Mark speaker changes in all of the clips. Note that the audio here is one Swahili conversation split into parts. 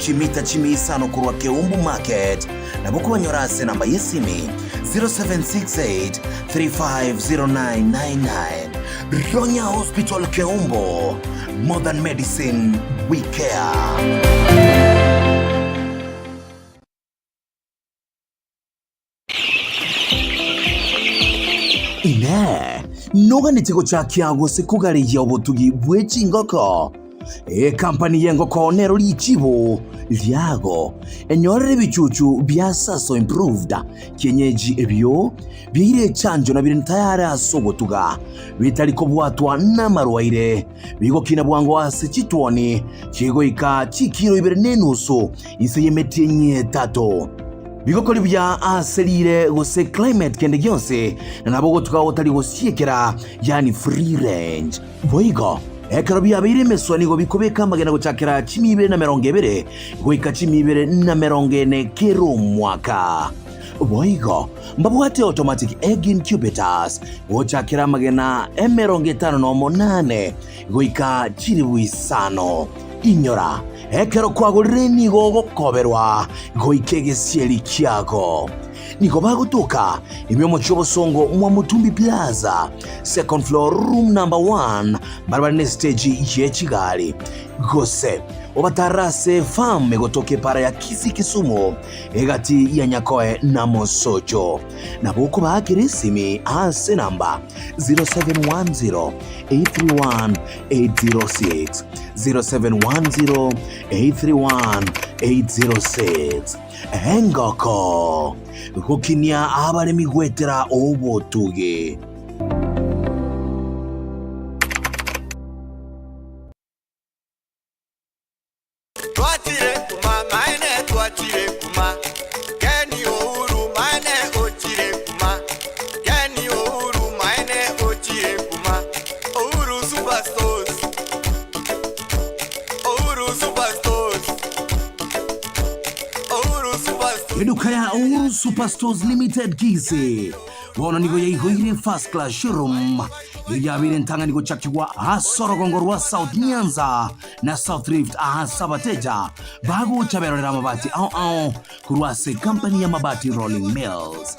Speaker 1: chimita chimisano kurwa Keumbu Market na buku wanyorase namba yesimi 0768 350999. Ronya Hospital Keumbu, modern medicine we care. Ine, noga nitiko cha kiago sekugari ya obotugi bwechi ngoko. Kampani yengoko nero lichibo liago. Enyorere bichuchu biasaso improved. Kienyeji ebyo, bihire chanjo na birin tayari asobotuga. Bitaliko buatwa na marwaire. Bigo kina buango ase chituoni. Chigo ika chikiro ibere nenuso. Ise yemeti nye tato. Bigokoli bya aselire gose climate kende gyonse nabo tukawotali gosiekera yani free range boigo ekarabi abire meswani go bikobeka magana gochakera 220 goika 240 kero mwaka boigo mbabwate automatic egg incubators gochakera magana 58 goika 5 inyora ekero kwagurire nigo gokoberwa goikege sieli kiago nigo bagutuka imyomo chobosongo mwa Mutumbi Plaza second floor room number 1 barbarine stage ye Kigali gose obatarase farm gotoke para ya Kisumu egati ya Nyakoe na Mosojo na buko bakirisimi ase namba 0710 831 806 0710 831 806 Engoko kukinia abare migwetera obotuge
Speaker 2: twatire kuma maine twatire kuma geni uhuru maine ochire kuma geni uhuru maine ochire kuma uhuru superstores
Speaker 1: Edukaya Uhuru Superstores Limited Kisi Wana nigo ya ihoire first class showroom Ijabire ntanga nigo chakiwa Asoro gongorwa South Nyanza na South Rift Sabateja Bago chaberorera mabati Kuruase company ya mabati Rolling Mills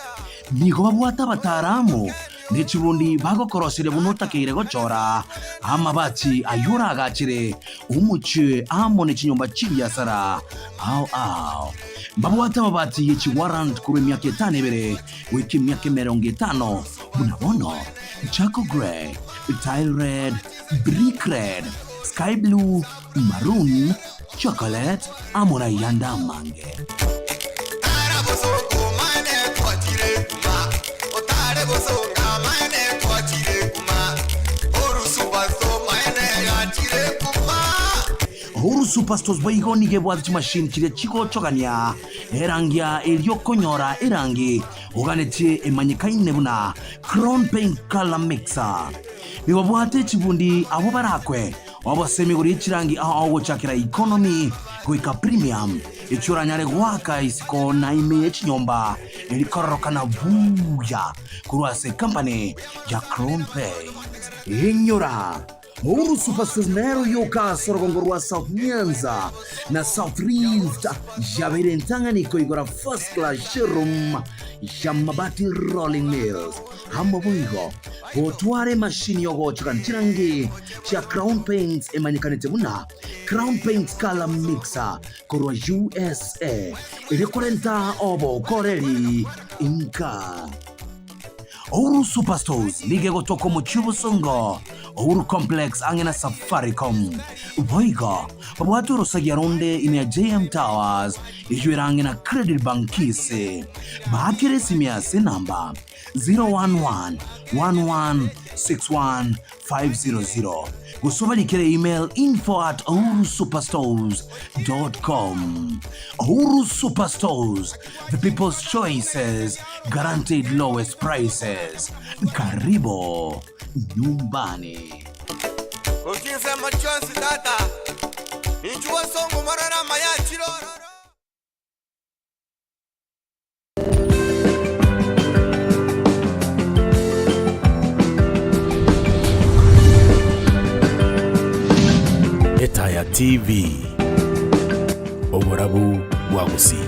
Speaker 1: Nigo babuata bataramu Nechibundi bago korosire bunota keire gochora amabati ayura agachire umuche amone chinyomba chibya sara Babuata mabati yechi warrant kuri myaka 5 ebere wiki myaka 50 munabono charcoal grey tile red brick red sky blue maroon chocolate amona yanda mange Uhuru Superstores baigoni gebwati machine kire chiko chogania erangia elio konyora erangi uganetie emanyikaine buna crown paint color mixer bibwate chibundi abo barakwe abo semiguri chirangi aho chakira economy goika premium ichuranyare gwaka isiko na image nyomba elikorokana buya kurwase company ya crown paint inyora Uhuru Superstores nero yoka sorogongorwa South Nyanza na South Rift Jabire ntanganiko igora first class showroom ya mabati Rolling Mills Hambobuigo Botware machine yogo chirangi cha Crown Paints emanyikanete buna Crown Paints color mixer korwa USA ilikorenta obo koreli inka Uhuru Superstores lige gotoko muchibu songo Uhuru Complex angena Safaricom Boiga Babwatu rosagia ronde ina JM Towers Ijuira angena Credit Bank Kise Bakire simiase namba 011-1161-500 Gusova likere email info@uhurusuperstores.com Uhuru Superstores, the people's choices, guaranteed lowest prices. Karibo nyumbani.
Speaker 2: Ukise machonsi tata Inchua songo marara maya chiroro
Speaker 3: Etaya TV Burabu Bw'Oseko.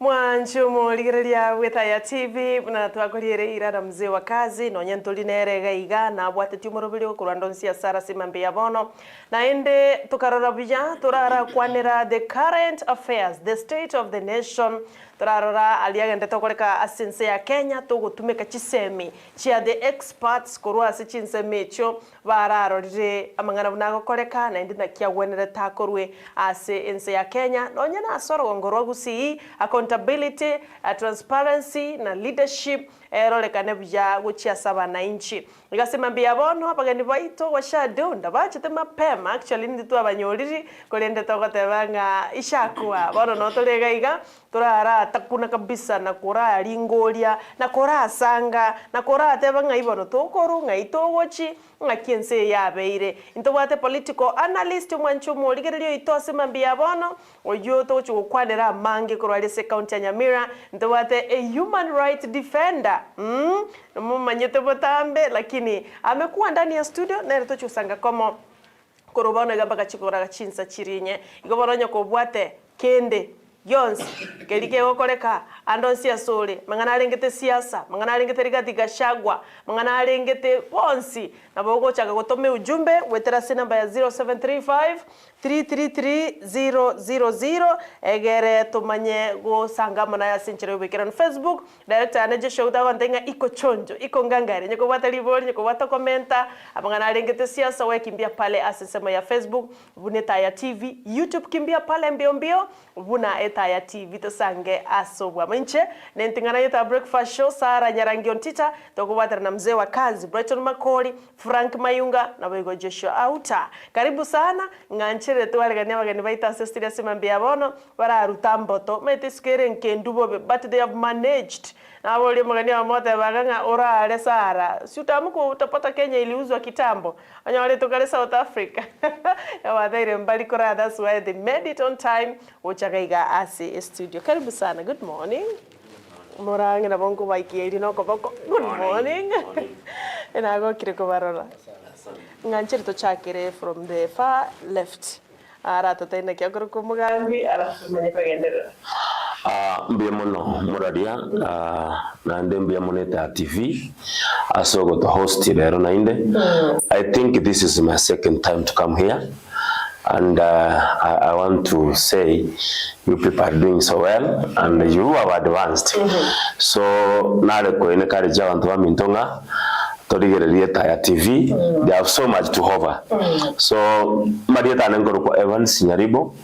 Speaker 4: Mwanchumo ligiriria weta ya TV na twakoriere ira na mzee wa kazi no nyentuli nerega iga na bwate tumurubiri kurandonsi ya Sara Simambia bono na ende tukarora bija turara kwanira the current affairs, the state of the nation. Turarora aliagende tokoreka asense ya Kenya tugutumika chisemi chia the experts kurwa sichinsemi cho bararorire amangana bunago koreka na ende nakia wenere takorwe ase ense ya Kenya no nyana asoro ngorwa gusi accountability, transparency na leadership erolekane bya guchia saba na inchi igasema mbia bono abageni baito washadunda bachete mapema actually nditu abanyoriri kolende togotebanga ishakwa bono no tolega iga turara takuna kabisa na kora ringoria na kora sanga na kora tebanga ibono tokoru ngaitogochi ngakiense yabeire intobate political analyst mwanchumo ligererio itose mambia bono oyo togochi kwanera mange korwale se county ya Nyamira intobate a human right defender mumanyete botambe lakini amekuwa ndani ya studio na retocho sanga komo korobano gamba chikora chinsa chirinye igoboronyo kobwate kende Yons, kelike wokoreka andonsi asole mangana alengete siasa mangana alengete rigati gashagwa mangana alengete ponsi na bogo chaka gotome ujumbe wetera namba ya 0735 333 egere tumanye go sangamo na ya senchero wekera on Facebook director anaje show da wandenga iko chonjo iko ngangare nyeko bata libori nyeko bata komenta mangana alengete siasa wekimbia pale asesema ya Facebook buneta ya TV YouTube kimbia pale mbio buna ya TV tosange asobwa minche nentingana yeta breakfast show Sara Nyarangi Ontita tokubatana na mzee wa kazi Brighton Makori Frank Mayunga na Bwego Joshua Auta karibu sana nganchere twaregania bagani baita sestia Simambia bono bara rutamboto metiskere nkendubo but they have managed na wale magani wa moto baganga ora Sara siutamuko utapata Kenya iliuzwa kitambo anyale tokale South Africa ya wadaire mbali kora that's why they made it on time uchagaiga ase studio karibu sana good morning morange na bongo baiki no ko good morning ena go kireko barora nganchere to chakere from the far left ara tataina kya ko mugambi ara manye pagendera
Speaker 5: mbia mono muradia na mbia moneta TV asogo to host lero na inde. I think this is my second time to come here and I want to say you people are doing so well and you have advanced. So nale ko ene kare jawantu wa mintonga torigereria ya TV they have so much to offer. So marieta nengoro ko Evans Nyaribo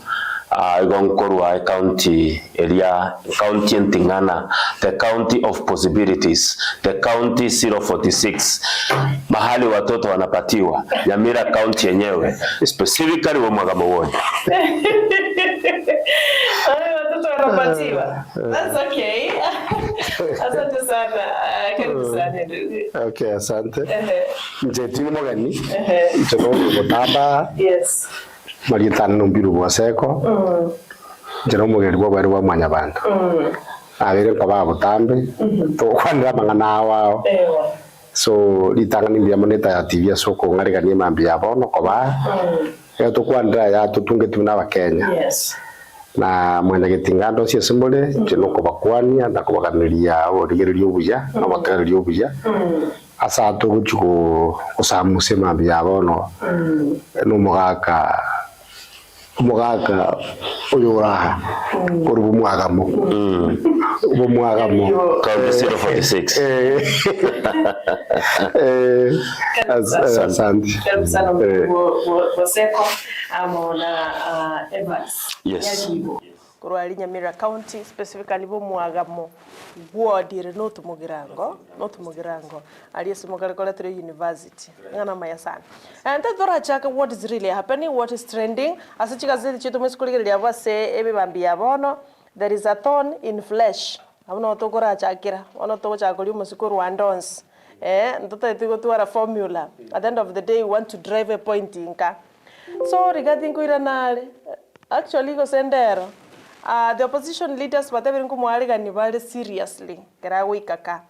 Speaker 5: Igonkorwa county area county Ntingana the county of possibilities the county 046 mahali watoto wanapatiwa Nyamira county yenyewe specifically wa Mwagamooni
Speaker 4: watoto wanapatiwa that's okay asante sana karibu sana
Speaker 6: okay asante njeti mogani choko gotaba
Speaker 4: yes
Speaker 6: Marietana Ombiru Bw'Oseko jero mugeri bwo bari wa manyabanda abere ko babutambe to kwandira mangana wao so litanga ni moneta ya TV soko ngariganie mambia bono ko ba ya to kwandira ya tutunge tuna ba Kenya
Speaker 4: yes
Speaker 6: na mwenda getingando cia simbole jeno ko bakwania na ko bakamiria origerio buya na bakaririo buya asa to guchuko osamuse mambia bono no mugaka uyuraha urubu mwagamo
Speaker 5: county 046
Speaker 6: asante
Speaker 4: sana Bw'Oseko amona Evans Nyaribo kurwali Nyamira county specifically bo mwagamo ward no tumugirango aliyesomokale kole three university ngana maya sana and that chaka what is really happening what is trending asichika zili chitu mesikuligeria base ebibambia bono there is a thorn in flesh abona otokora chakira ono to chakoli musikuru wandons ndoto etigo tuara formula at the end of the day we want to drive a point inka so regarding kuiranale Actually, go sendero. The opposition leaders, whatever kumwariga very seriously. Kerawi kaka.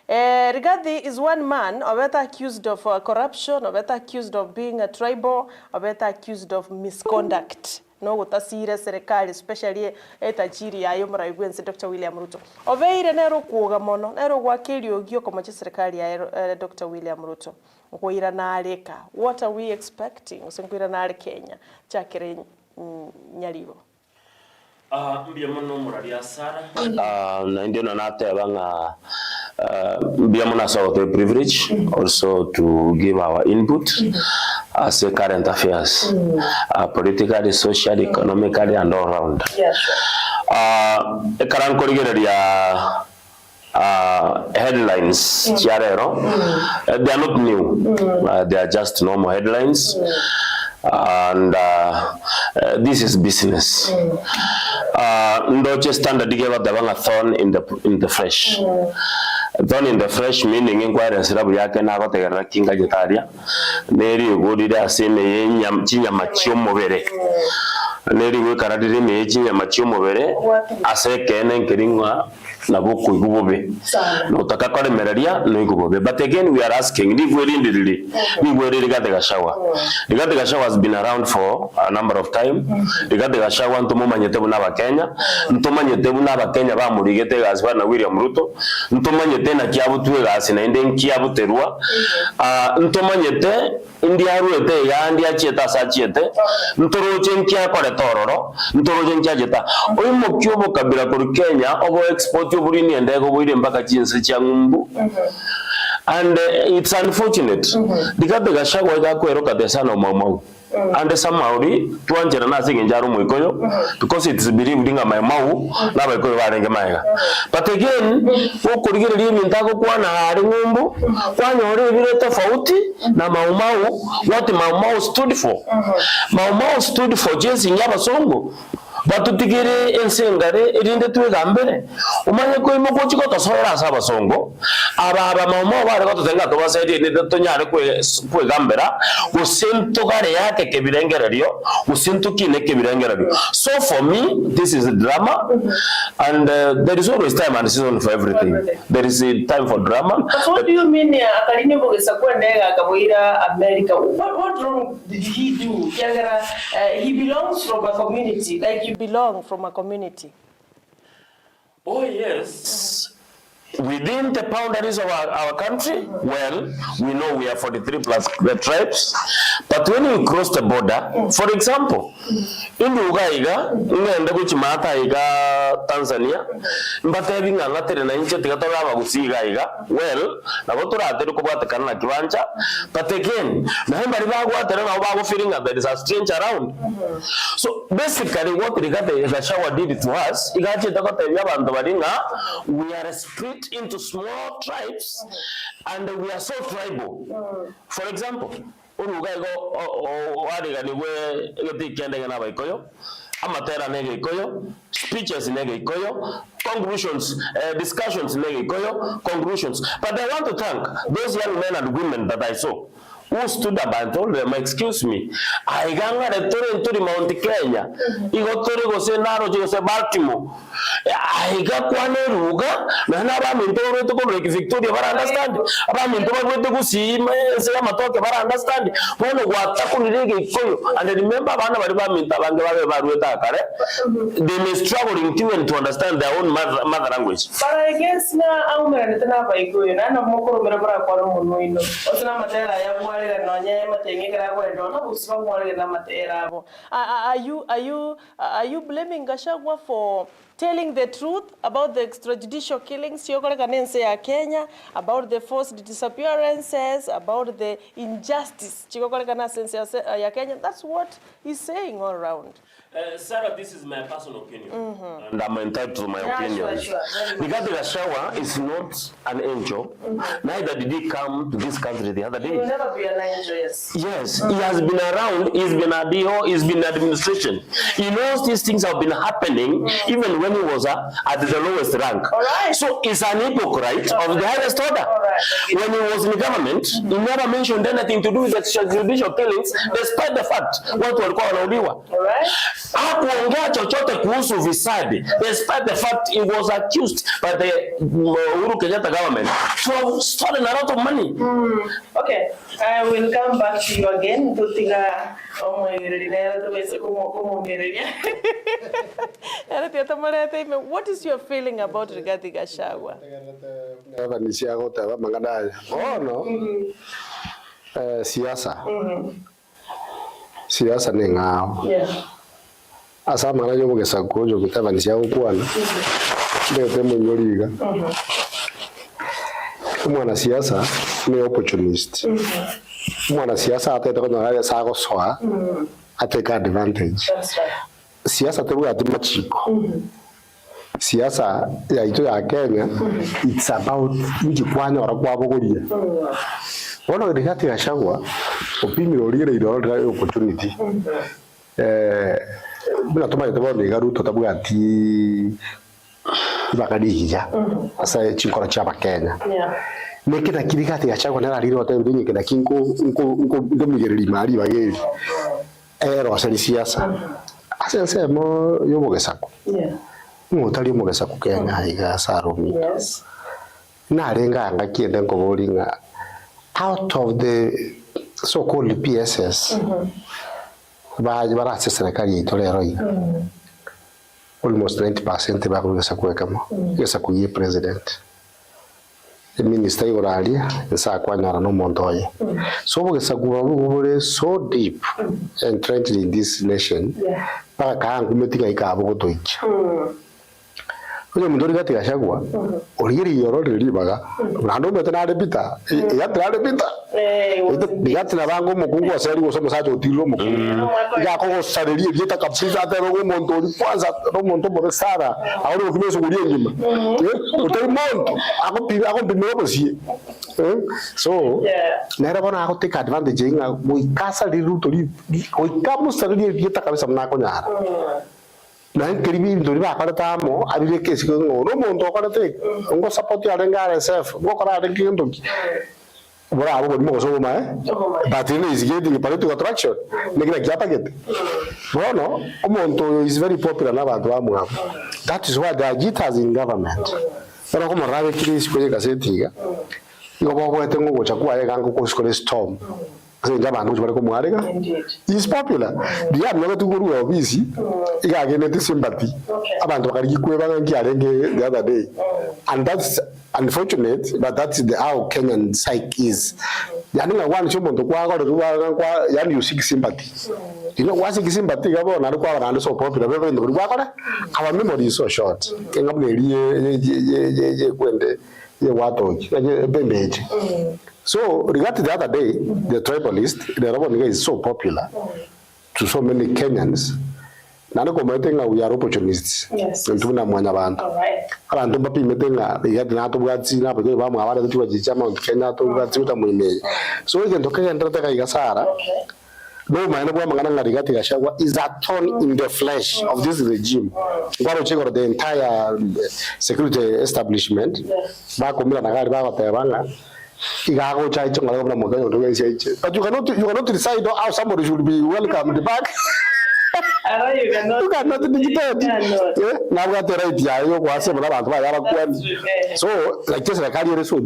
Speaker 4: Rigathi is one man, obeta accused of corruption, obeta accused of being a tribal, obeta accused of misconduct. No gutasire serikali, especially etajiri ya muraigwense Dr. William Ruto. Oveire nero kuoga mono, nero gwakiri ogio komache serikali ya Dr. William Ruto. Kuira na aleka. What are we expecting? Usenkuira na Kenya. Chakere Nyaribo.
Speaker 5: Mbia mono muraria Sara. Na ndio natebanga mbia mona saw the privilege also to give our input as a current affairs, politically, socially, economically, and all around.
Speaker 4: Yes.
Speaker 5: Karan korigeria headlines, they are not new. They are just normal headlines. And this is business. Ndoche standard gave the one a thorn in the flesh. Thorn in the flesh meaning inquiry sirabu yake na gotegera kinga gitaria. Neri ugudire aseme chinyama cy'umubere. Neri gwikararire me chinyama cy'umubere asekene nkiringwa na boku igubobe. No takakore meraria no igubobe. But again we are asking if we really Rigathi Gachagua. Rigathi Gachagua has been around for a number of time. Rigathi Gachagua ntumumanyete buna bakenya, ntumanyete buna bakenya ba murigete gaswa na William Ruto, ntumanyete na kiabutwe gasi na inde kiabuterwa. Ntumanyete india ruete ya ndia cheta sa chete. Ntoroje nkia kore tororo, ntoroje nkia jeta. Oyi mokyobo kabira kuri Kenya obo export yo burini endego boire mpaka chinse cha ngumbu. And it's unfortunate. Rigathi Gachagua gakweroka desana Mau. And somehow tuanjera na singe njaru mwikoyo because it's believed nga Mau na baikoyo barenge maiga. But again ukurigirerie mintago kwana hari ngumbu kwanyore bire tofauti na Mau what Mau stood for. Mau stood for jinsi nyabasongo. Batutigire ensengare irinde twegambere umanye ko imoko chiko tosora saba songo aba mama bare ko tenga to basaidi ni to nyare ko gambera usinto gare yake kebirengererio usinto kine kebirengererio. So for me this is a drama and there is always time and season for everything. There is a time for drama.
Speaker 4: But what do you mean akaline bogesa kwendega akaboira America? What wrong did he do? He belongs from a community like you belong from a community.
Speaker 5: Oh yes. Within the boundaries of our country, well, we know we are 43 plus the tribes, but when you cross the border, for example, in Uganda, ngende kuchimata iga Tanzania, mbate binga ngatere na inche tikatola bagusiga iga, well, na gotura ateru kubata kana kiwanja, but again, na hemba ribago atere na bago feeling that there is a strange around. So basically, what Rigathi Gachagua did to us, igache takota yabantu baringa, we are split into small tribes and we are so tribal. For example, urugaigo wariganiwe egotikende na baikoyo amatera nege ikoyo speeches nege ikoyo conclusions discussions nege ikoyo conclusions. But I want to thank those young men and women that I saw who stood up and told them, excuse me, I ganga the Tory Mount Kenya, Igotore go say Naro Jose Baltimore, I got one ruga, Nana Minto to go like Victoria, but understand. Abaminto to go see say Amatok, but understand. One of what Takunigi, and remember Banaminta they may struggle in Cuban to understand their own mother language. But I guess now I'm going to have a good and I'm more
Speaker 4: Are you blaming Gachagua for telling the truth about the extrajudicial killings ya Kenya, about the forced disappearances, about the injustice ya Kenya? That's what he's saying all around.
Speaker 5: Sarah, this is my personal opinion, and I'm entitled to my opinion. Sure. Rigathi Gachagua is not an angel. Neither did he come to this country the other day.
Speaker 4: He will never be an angel, yes.
Speaker 5: Yes, he has been around, he's been a DO, he's been administration. He knows these things have been happening even when he was at the lowest rank.
Speaker 4: Right.
Speaker 5: So he's an hypocrite of the highest order.
Speaker 4: Right.
Speaker 5: When he was in the government, he never mentioned anything to do with the judicial killings, despite the fact what we call Obiwa.
Speaker 4: All right.
Speaker 5: hakuongea chochote kuhusu ufisadi, despite the fact he was accused by the Uhuru Kenyatta government for stealing a lot of money.
Speaker 4: Okay, I will come back to you again. What is your feeling about Rigathi Gachagua?
Speaker 6: Siasa ni ngao. Asa mwana yo Bw'Oseko yo kutabanisia ukwana. Ndete munyoriga. Mwana siasa ni opportunist. Mwana siasa atete ko ngale sago soa. Ateka advantage. Siasa tebu ati machiko. Siasa ya ito ya Kenya, it's about mjikwanya orakwa bogoria. Wana Rigathi Gachagua opinion rire iro opportunity. Bila toma yete bone garuto tabu ati bakadija. Asa chinkora cha Kenya. Nekina Rigathi Gachagua nara riro te ndinyi kina kinko ngomugereri mari bageri. Ero siasa. Asa semo yo Bw'Oseko. Mutari Bw'Oseko Kenya iga sarumi. Na renga ngakiende ngoboringa out of the so-called PSS. Barase serikali itolero hii. Almost 90% ba Bw'Oseko kama. Bw'Oseko ye president. The minister oralia esa kwanyara no mondoye. So Bw'Oseko so deep entrenched in this nation. Baka kangu metika ikabo gotoicha. Oye mundori Rigathi Gachagua oriri yoro riribaga nando metana repita ya tra repita Rigathi na bango mukungu aseri go somo sacho tiro mukungu ya ko sareri yeta kapsisa atero go montori kwanza no monto bo sara ahora ko meso guri ngima utari monto ako pimero posi so nera bona ako take advantage inga muikasa liruto li oikamu sareri yeta kabisa mnako nyara na nkiribi ndori ba karata mo abire kesi ko no muntu akarate ngo support ya renga RSF ngo karate kindo bora abo mo so ma but it is getting political attraction negira kiapa get no umuntu is very popular na bantu bamu. That is why the agitators in government era como rabe kirisi ko gasetiga ngo bako tengo go chakua ye gango ko skole storm. He's popular. The am never to go to busy. He got getting sympathy. About the other day. And that's unfortunate, but that's how Kenyan psyche is. The other one someone to go you seek sympathy. You know what's sympathy about another so popular. Our memory is so short. So, regarding the other day, the tribalist, the Roman is so popular to so many Kenyans. Nano commenting we are opportunists.
Speaker 4: Yes.
Speaker 6: And to Namwana Band. And to Papi Metenga, they had not to get seen up with Bama to a German Kenya to get so we can talk and Gasara. No, my Rigathi Gachagua is a thorn in the flesh of this regime. What check out the entire security establishment. Back on Milan, but you cannot decide how somebody should be welcomed back. You cannot decide. Now we have the right so like just like I so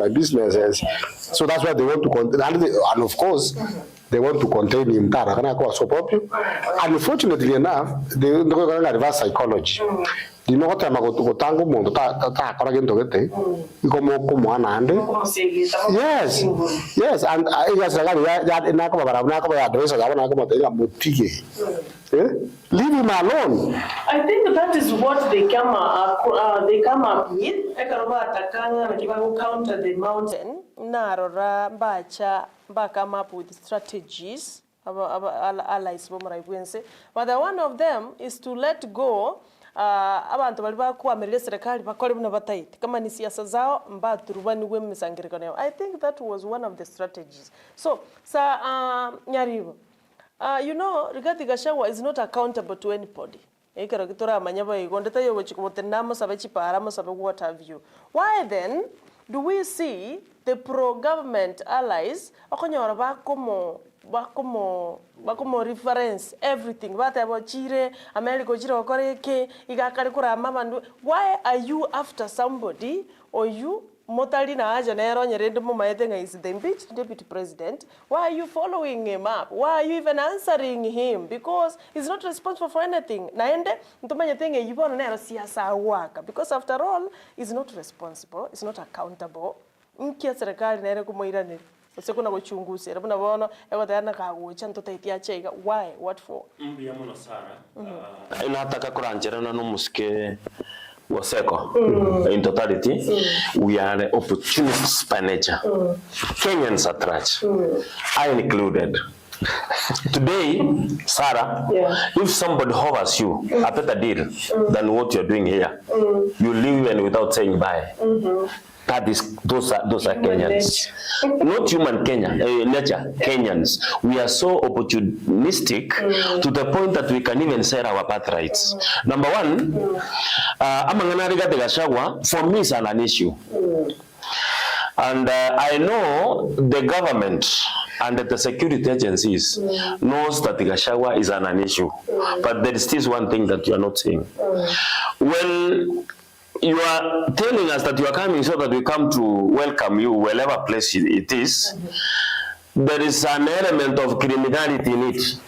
Speaker 6: businesses. So that's why they want to contain, and of course they want to contain him. So popular. Unfortunately enough, they don't have reverse psychology. You know what I'm going to tango mondo ta kora gento gete como anande. Yes, yes, and I guess ya na ko ya dosa ya na ko tenga boutique. Leave him alone.
Speaker 4: I think that is what they come up with. Ekaroba atakanga na kibago counter the mountain. Narora bacha ba come up with strategies allies but the one of them is to let go abantu bali bakwamira serikali bakore buna batayite kama ni siasa zao mbaturubani we misangiriko nayo. I think that was one of the strategies. So Nyaribo, you know Rigathi Gachagua is not accountable to anybody. Ekero kitora manyaba igondeta yo wechikotenamo sabechi paramo sabe what have you. Why then do we see the pro-government allies okonyora ba como bakomo reference everything batebo chire America chire okoreke igakari kurama bandu. Why are you after somebody or you Motali na aja nero nyerende mumaetenga is the impeached deputy president? Why are you following him up? Why are you even answering him? Because he's not responsible for anything. Naende ntumanya tenge yibona nero siasa waka because after all he's not responsible, he's not accountable. Nkia serikali nere kumoirani. Oseko na kuchunguzi. Rabuna bono ego tayana kagucha ntoto itia chega. Why? What for?
Speaker 5: Mbia muna Sara. Inataka kuranjera na numuske Bw'Oseko. In totality, we are opportunists by nature. Kenyans at large, I included. Today, Sarah, if somebody offers you a better deal than what you're doing here, you leave and without saying bye. That is, those are Kenyans, not human nature. Kenyans, we are so opportunistic to the point that we can even sell our birthrights. Number one, for me is an issue, and I know the government and the security agencies knows that Gachagua is an issue, but there is still one thing that you are not saying. Well, you are telling us that you are coming so that we come to welcome you wherever place it is. There is an element of criminality in it.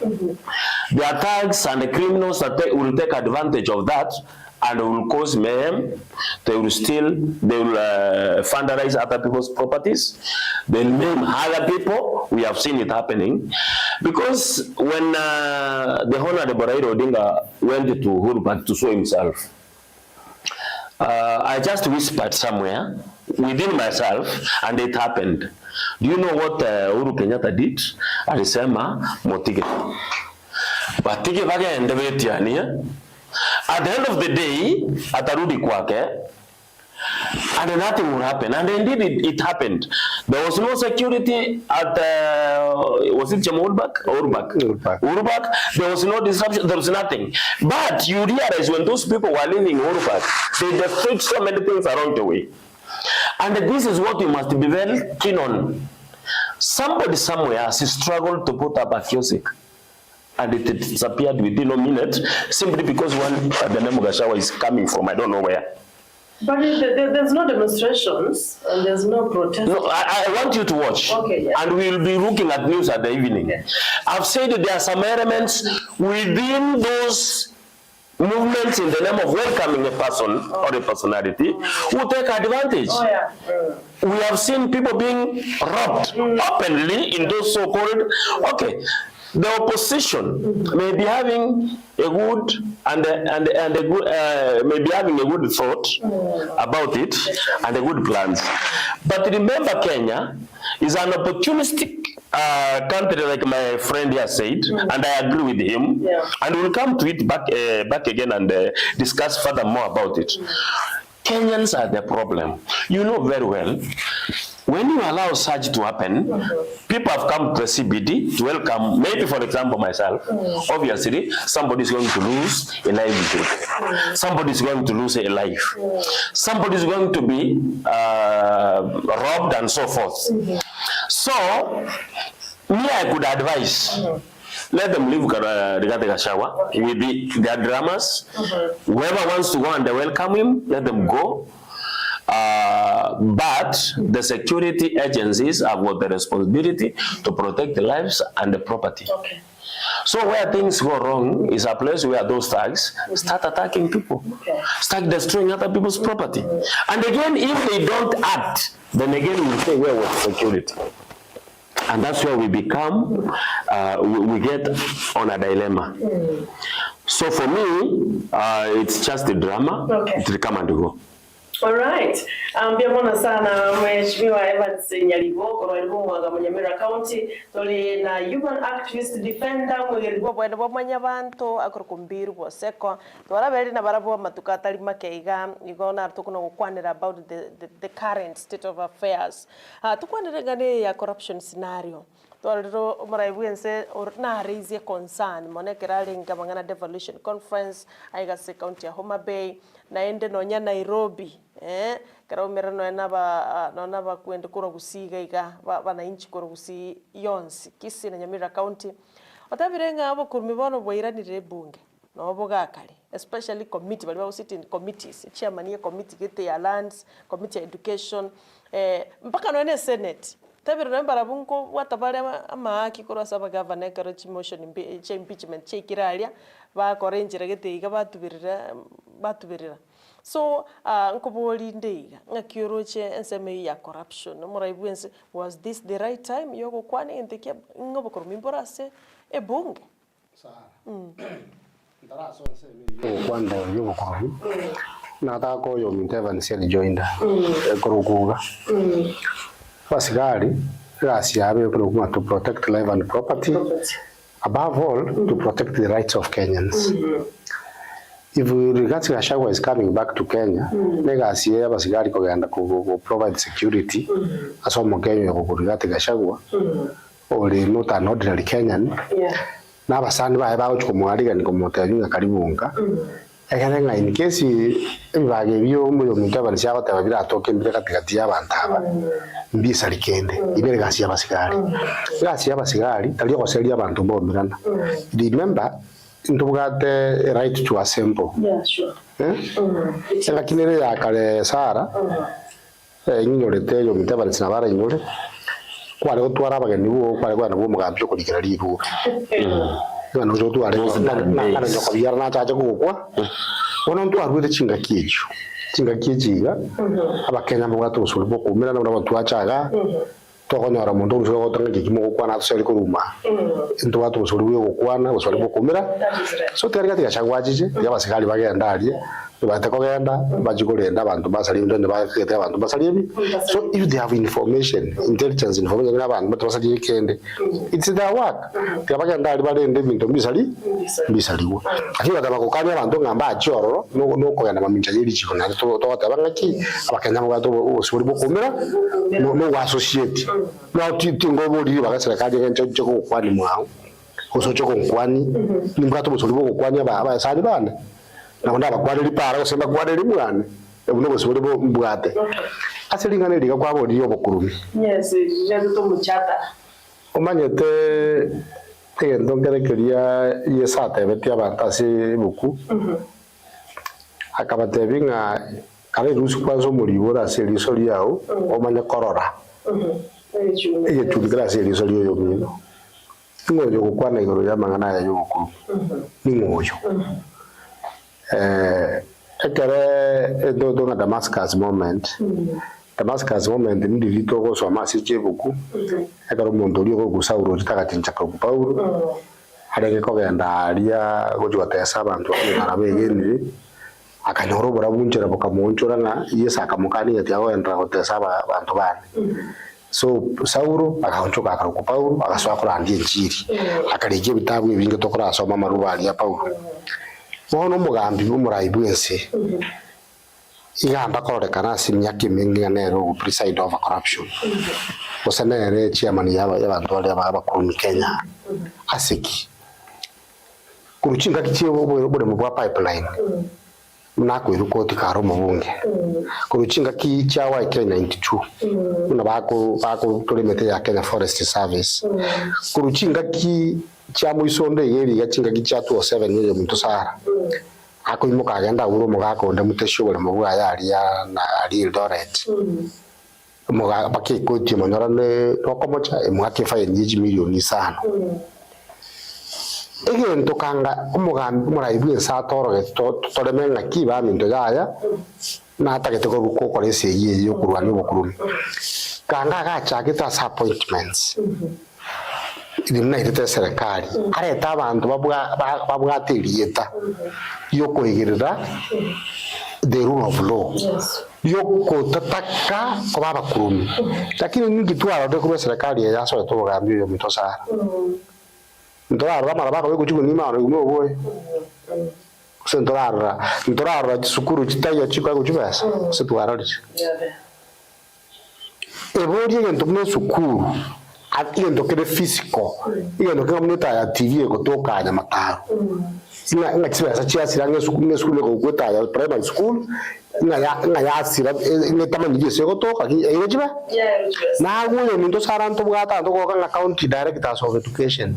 Speaker 5: There are thugs and the criminals that will take advantage of that and will cause mayhem. They will vandalize other people's properties. They'll maim other people. We have seen it happening. Because when the Honorable Raila Odinga went to Uhuru to show himself, I just whispered somewhere within myself and it happened. Do you know what Uhuru Kenyatta did? Alisema motige. Batige vage endebeti yani. At the end of the day, atarudi kwake, and nothing will happen. And indeed, it happened. There was no security at, was it Jamulbak? Urbak. There was no disruption. There was nothing. But you realize when those people were living in Urbak, they destroyed so many things around the way. And this is what you must be very keen on. Somebody somewhere has struggled to put up a kiosk, and it disappeared within a minute simply because one the name of Gachagua is coming from I don't know where.
Speaker 4: But there's no demonstrations and there's no protest.
Speaker 5: No, I want you to watch. Okay, yeah. And we'll be looking at news at the evening. Okay. I've said that there are some elements within those movements in the name of welcoming a person or a personality who take advantage. We have seen people being robbed openly in those so-called, the opposition may be having a good may be having a good thought about it and a good plans. But remember, Kenya is an opportunistic country, like my friend here said, and I agree with him. And we'll come to it back again and discuss further more about it. Kenyans are the problem. You know very well. When you allow such to happen, people have come to the CBD to welcome, maybe for example myself, obviously somebody is going to lose a livelihood, somebody is going to lose a life, somebody is going to be robbed and so forth. So, me I could advise, let them leave Rigathi Gachagua with their dramas. Whoever wants to go and they welcome him, let them go. But the security agencies have got the responsibility to protect the lives and the property. So where things go wrong is a place where those thugs start attacking people, start destroying other people's property. And again, if they don't act, then again we'll say where was security? And that's where we become, we get on a dilemma. So for me, it's just a drama. It will come and go.
Speaker 4: All right. Biamona sana Mheshimiwa Evans Nyaribo kwa mwanga mu Nyamira County tuli na human activist defender mwiribo bwende bwamanya bantu akoro Ombiru Bw'Oseko twara beri na barabo matukatali makeiga igona tukuna gukwanira about the current state of affairs tukwanira gane ya corruption scenario Twariro maraibwense na raise concern monekera linga mangana devolution conference aigase county ya Homa Bay naende nonya Nairobi kara umera no ba kwende kuro gusiga iga bana inchi kuro gusi yonsi kisi na Nyamira county otabirenga abo kurumi bono boiranire bunge no bogakari especially committee bali ba sit in committees chairman ya committee gete ya lands committee ya education mpaka no senate tabiro nambara bunko watabale amaki koro saba governor karo motion impeachment chekiralia ba korenjira gete iga batubirira so nkoboli ndeiga ngakioroche enseme ya corruption muraibwense was this the right time yoko kwani entekia ngobo korumimborase ebunge
Speaker 6: sara ndaraso enseme kwanda yoko korumi na ta ko yo mintevan sel joinda korukuga Pasigari, to protect life and property, above all, to protect the rights of Kenyans. If Rigathi Gachagua is coming back to Kenya, Pasigari will provide security, as one Kenya Rigathi Gachagua, or not an ordinary Kenyan. Now, Basani by about Komari and Komotaringa Karibunga. In case I gave you Muntavan Siavata talking to Katia Bantava, Bisari Kende, Ibergasia Basigari. Gasia Basigari, Talio Selia Bantumbo Miranda. Remember, into got the right to assemble.
Speaker 4: Yeah, sure.
Speaker 6: Selakinere Akare Sara, ignorete, you Muntavan Sanavara in Yore. Quite a two Arab and you, quite a woman got to Ribu. When you do a Yarna Tajago, one on two are with the Chingakiju. Chingakiji, Abakanamoto, Sulboko, Milan of Tuachaga, Tohonora Monto, Kimokan, Sericuma, into what was Sulbuana, was Sulbocumira. So Terra Shawaji, Yavas Halibaga and Daria, Batacoganda, Bajugorenda, and Basalim, and Basalim. So if they have information, intelligence information about what was a weekend, it's their work. The Baganda and living to Misali, I hear the Bacocana and Donga Bajor, no Koyana Minchalichi, Tabaki, Abacanato, Sulbocumira, no associate. Now Tingo Divas, a cardigan Choco Quanimo, also Choco Quani, Nimbato Sulbo Quania by Saliban. Now, quality paros and quality one. There was Buate. I said, I'm going to go to Yoboku.
Speaker 4: Yes, it's Muchata.
Speaker 6: Omanete, don't get a career, yes, at Evetia Tasi Buku. Akabateving a Kalus Quaso Muriura, Serisoliao, Omana Corora. It to be grass, Serisolio. No, you want to go to Yamana Yoku. Nimojo. Don't Damascus moment. Damascus moment, in the little was a massive Jebuku. I got a Montorio Gusauro, Takatin Chaco Paul. Had a cover and Aria, go to a Tessaban to Arabe. I can rob a winter of Camonchorana, yes, I come at the and Tessaba Bantoban. So, Sauro, I can't talk about Paul, I saw Koran, I can give it time with the Tokras or Mamarualia Paul. Ono mugambi muraibuense igamba kore kana simyaki mingi nero preside over corruption osanere chairman y'abantu bali abakuru Kenya asiki kuruchinga kichiwo bode mu pipeline nako irukoti karo mu bunge kuruchinga ki chawa Kenya 92 una bako tolemete ya Kenya Forest Service kuruchinga ki chamu isonde yeri yachinga gichatu 7 million mutosara ako imoka agenda uro mugako ndamutesho bole mubuga yari ya na ari Eldoret muga bakiko timonyora ne okomocha emwake fa 10 million sana ege ntokanga umugambi muraibu satoro tolemenga kiba minto yaya na atakete ko kolese yiye yokurwani bokurumi kanga gachagita appointments Idimna irite serikali areta abantu babwaterieta yokoigirira the rule of law yoko tataka kwa bakurumi lakini ningi twara de kuba serikali ya so to gambio yo mitosara ndora mara bako biko chuko nima no boy ndora sukuru chitayo chiko kuchibasa se twara ri ebodi ngento me sukuru igendo kire physical igendo kire munita ya TV gotoka nya mataro nga tsibasa chia sirange school ko gota ya primary school nga ya sira ne tamani gese gotoka ejiba na guyo mindo saranto bwata ndo ko nga county directors of education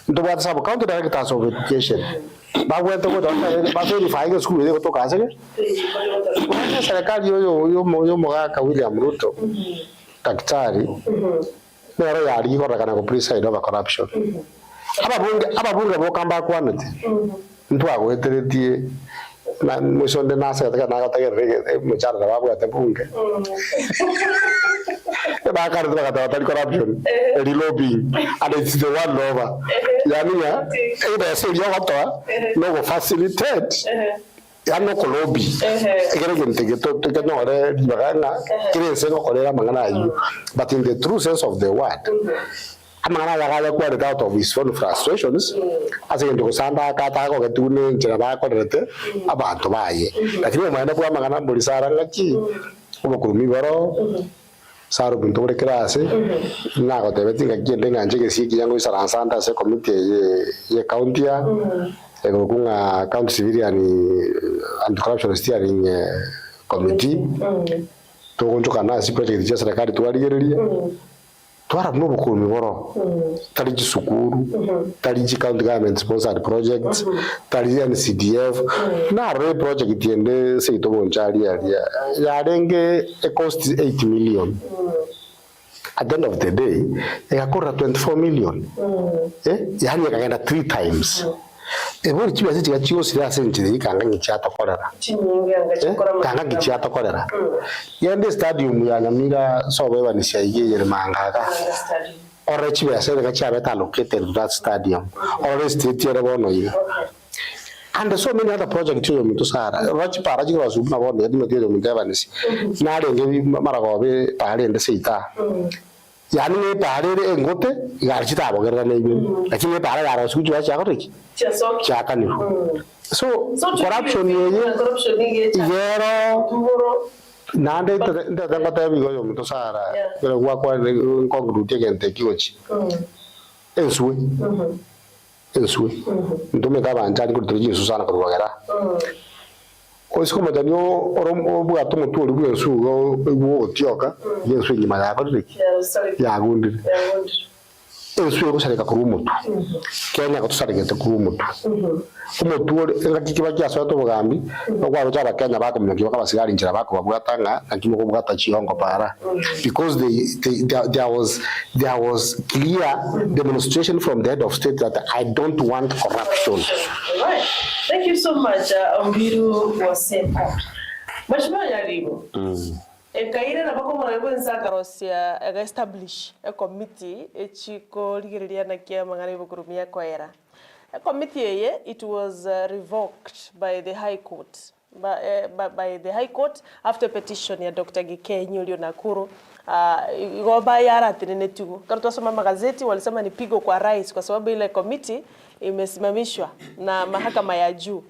Speaker 6: ndo bwata sabo county directors of education ba wento ko ba verify ga school ko to kaze ke kwa serikali yo mogaka William Ruto daktari nero yari ko rakana ko preside of corruption ababunge bo kamba kwanete ntu agweteretie na musonde nasa kana ka tagere muchara ba bwate bunge ba kar to kata corruption lobbying and it's the one over yaniya ida se yo to no go facilitate ya no ko lobby egere gente to no re bagana kirense no kolera mangana yu but in the true sense of the word amana ya kwa out of his own frustrations asenge kusamba kata ko ketune njira ba ko rete abantu baye lakini mwana kwa mangana mulisara ngaki ubukurumi baro saro bintu bure class na ko tebe tinga kende nganje ke siki yango isara santa se committee ye county ya ego kunga county civilian anti corruption steering committee to konjoka na si project ya serikali twarigereria twara no bukurumi boro tari gisukuru tari county government sponsored projects tari NCDF na re project yende se to bonjari ya renge a cost 8 million at the end of the day yakora 24 million yani yakagenda 3 times ebo chibaze chigachiyo sira senjire ikanga ngichata korera kanga ngichata korera yende stadium ya Nyamira sobe banisha yeye mangaga ore chibaze gachabe ta located to that stadium ore state yere bono yi and so many other projects to to sara rochi para jiga subna bono yedi metero mutabanisi na renge maragobe pare ende seita yani ne pare ngote garchita bogerra ne lakini pare yaro suju ya chakoriki chakani so corruption yeye yero nande nda ngata bigo yo mto sara pero gwa kwa ngongrutie gente kiochi ensue ndome ka banja ngo tuji susana ko bagara oisiko madanyo oromo bwato muturi bwensu go tioka yensu nyima ya kodriki ya gundi ensu yo sareka kurumutu Kenya ko tusareke kurumutu umutu ngakiki bakyaso to bugambi bagwaro cyaba Kenya bakomye kiba basigara injira bako babwatanga nakimo ko bwata chihongo para because there was clear demonstration from the head of state that I don't want corruption.
Speaker 4: Right. Thank you so much, Ombiru Bw'Oseko. Mheshimiwa Nyaribo. Ekaire na bako mwangu nsakarosia establish a committee echiko ligiriria na kia mangari bukurumia kwa era. A committee it was revoked by the High Court. By the High Court after petition ya Dr. Gikenyi ulio Nakuru. Igoba yara tinene tugu. Karutosoma magazeti walisema ni pigo kwa rais kwa sababu ile committee imesimamishwa na mahakama ya juu.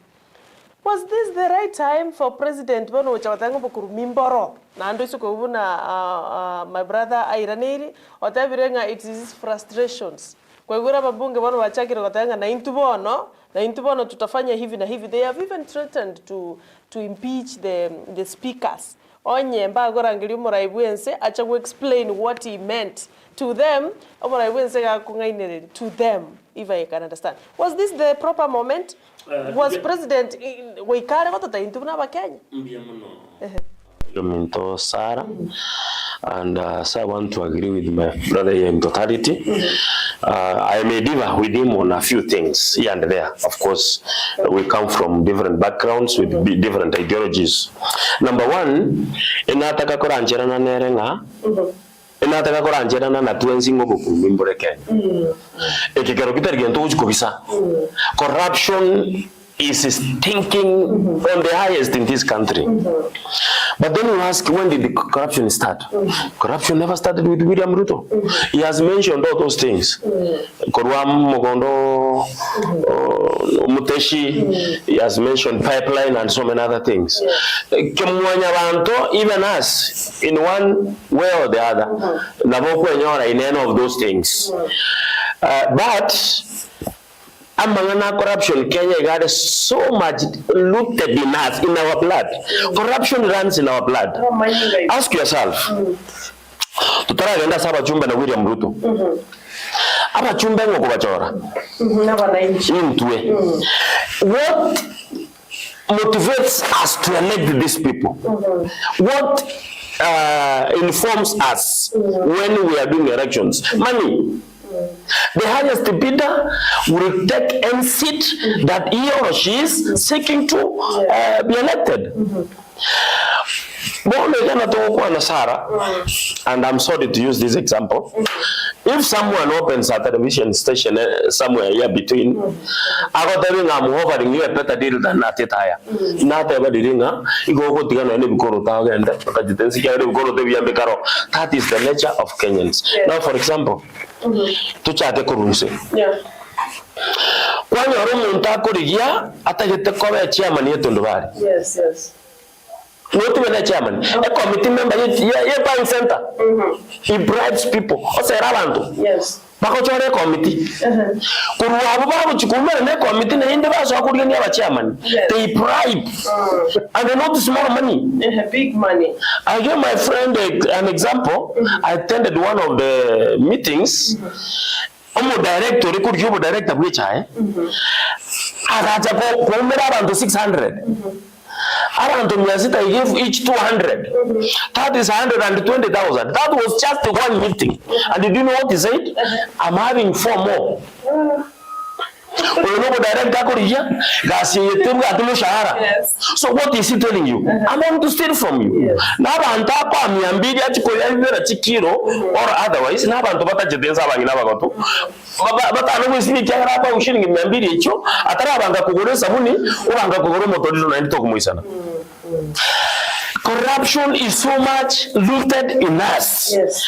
Speaker 4: Was this the right time for President bono uchawatango bukurumimboro na ando isuko ubuna my brother Airaneri otabirenga it is frustrations kwa gura babunge bono wachakira watanga na intubono tutafanya hivi na hivi. They have even threatened to impeach the speakers onye mbagora ngiri muraibuense acha ku explain what he meant to them muraibuense ga kungainere to them if I can understand. Was this the proper moment? Was President Waikare watata intubuna bakenya?
Speaker 5: Minto Sara, and so I want to agree with my brother here in totality. I may differ with him on a few things here and there. Of course, we come from different backgrounds with different ideologies. Number one, inataka koranjera na nerenga. Inataka koranjera na natuenzingo bukumimbore Kenya. Ekikero kitarigento uchukobisa. Corruption is stinking on the highest in this country. But then you ask, when did the corruption start? Corruption never started with William Ruto. He has mentioned all those things. Korwam, Mogondo, Jeshi, he has mentioned pipeline and so many other things. Kimwanya banto, even us, in one way or the other, naboko enyora in any of those things. But amangana corruption, Kenya got so much looted in us, in our blood. Corruption runs in our blood. Ask yourself. Tutara agenda saba chumba na William Ruto. Aba chumba ngo kubachora. What motivates us to elect these people? What informs us when we are doing elections? Money. The highest bidder will take any seat that he or she is seeking to be elected. And I'm sorry to use this example. If someone opens a television station somewhere here between, I got telling I'm offering you a better deal than Natitaya. Not ever dealing, you go to that is the nature of Kenyans. Now, for example, to chat a kurunse. When you're on Takuriya, Atagete Korea chairman yet on the body.
Speaker 4: Yes, yes.
Speaker 5: Not even a chairman, a committee member, a buying center. He bribes people.
Speaker 4: Yes.
Speaker 5: Bakochore committee. Committee chairman. They bribe. And they're not small money.
Speaker 4: Big money.
Speaker 5: I gave my friend an example. I attended one of the meetings. Director, which I 600. Around I gave each 200. That is 120,000. That was just one meeting. And did you know what he said? I'm having 4 more. So what is he telling you? I want to steal from you. Now or otherwise, now but I always think corruption is so much rooted in us. Yes.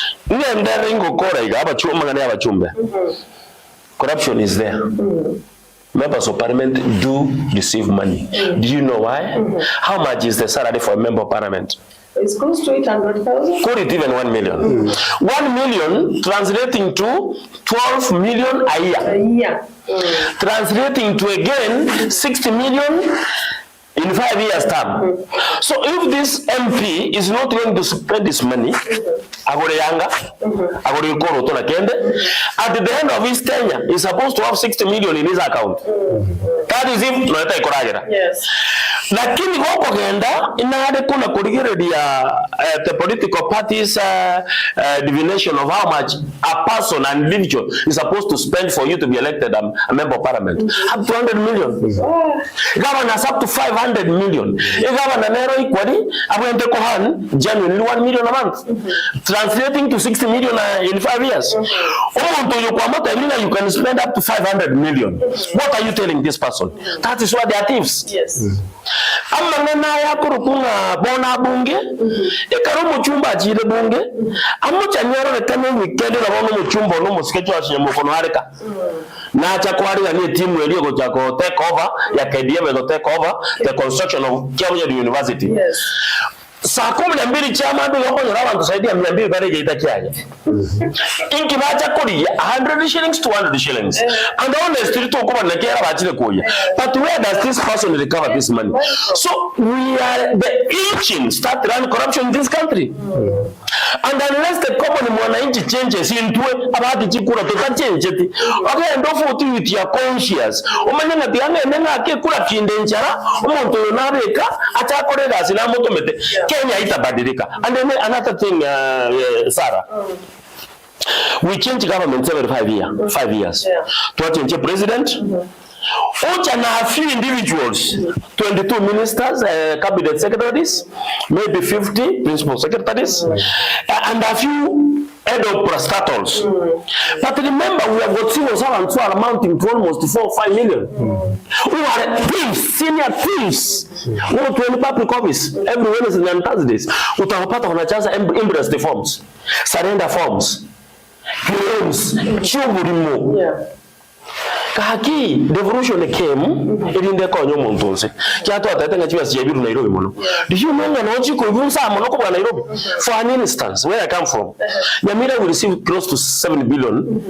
Speaker 5: Corruption is there. Members of parliament do receive money. Do you know why? How much is the salary for a member of parliament?
Speaker 4: It's close to 800,000.
Speaker 5: Could it even 1 million? 1 million translating to 12 million a year. Translating to again 60 million in 5 years' time. So if this MP is not going to spend this money, at the end of his tenure, he's supposed to have 60 million in his account. That is if yes. Lakini wako genda inaade kuna kurigiredia the political parties divination of how much a person, an individual is supposed to spend for you to be elected a member of parliament. Up to 200 million. Governors up to 500 million. Governor Nero equally, Abwente Kohan, genuinely 1 million a month. Translating to 60 million in 5 years. You can spend up to 500 million. What are you telling this person? That is why they are thieves.
Speaker 4: Yes.
Speaker 5: Amangana ya kurukunga bona bunge ekaro muchumba chire bunge amucha nyoro rekane weekend na bono muchumba no musikecho ashemo kono hareka na acha kwari ni timu eliyo go jako take over ya KDM go take over the construction of Kenya University. Yes. Saa 12 chama ndio yako nyoraba tusaidia 200 pale jeita kiaje. Inki bacha kuri 100 shillings to 100 shillings. And on the street to come na kera bachile koya. But where does this person recover this money? So we are the engine start run corruption in this country. And unless the common mwananchi changes into about the chikura to change it. Okay, and don't for with your conscious. Omanya tianga nenga ke kula kindenjara omuntu yonareka achakorera sina moto mete. Kenya itabadilika. And then another thing, Sarah, we change government every 5 years. To change a president, a few individuals, 22 ministers, cabinet secretaries, maybe 50 principal secretaries, and a few head of parastatals. But remember, we have got civil servants who are amounting to almost 4 or 5 million. Who are thieves, senior thieves. Who go to any public office every Wednesday and Thursdays. Utawapata wanajaza embrace the forms, surrender forms, claims, chumburimo. kaki devolution came irinde konyo muntu nse kyato atatanga chiwa siyabiru Nairobi muno do you know no chiko ibunsa muno ko Nairobi for an instance where I come from Nyamira will receive close to 7 billion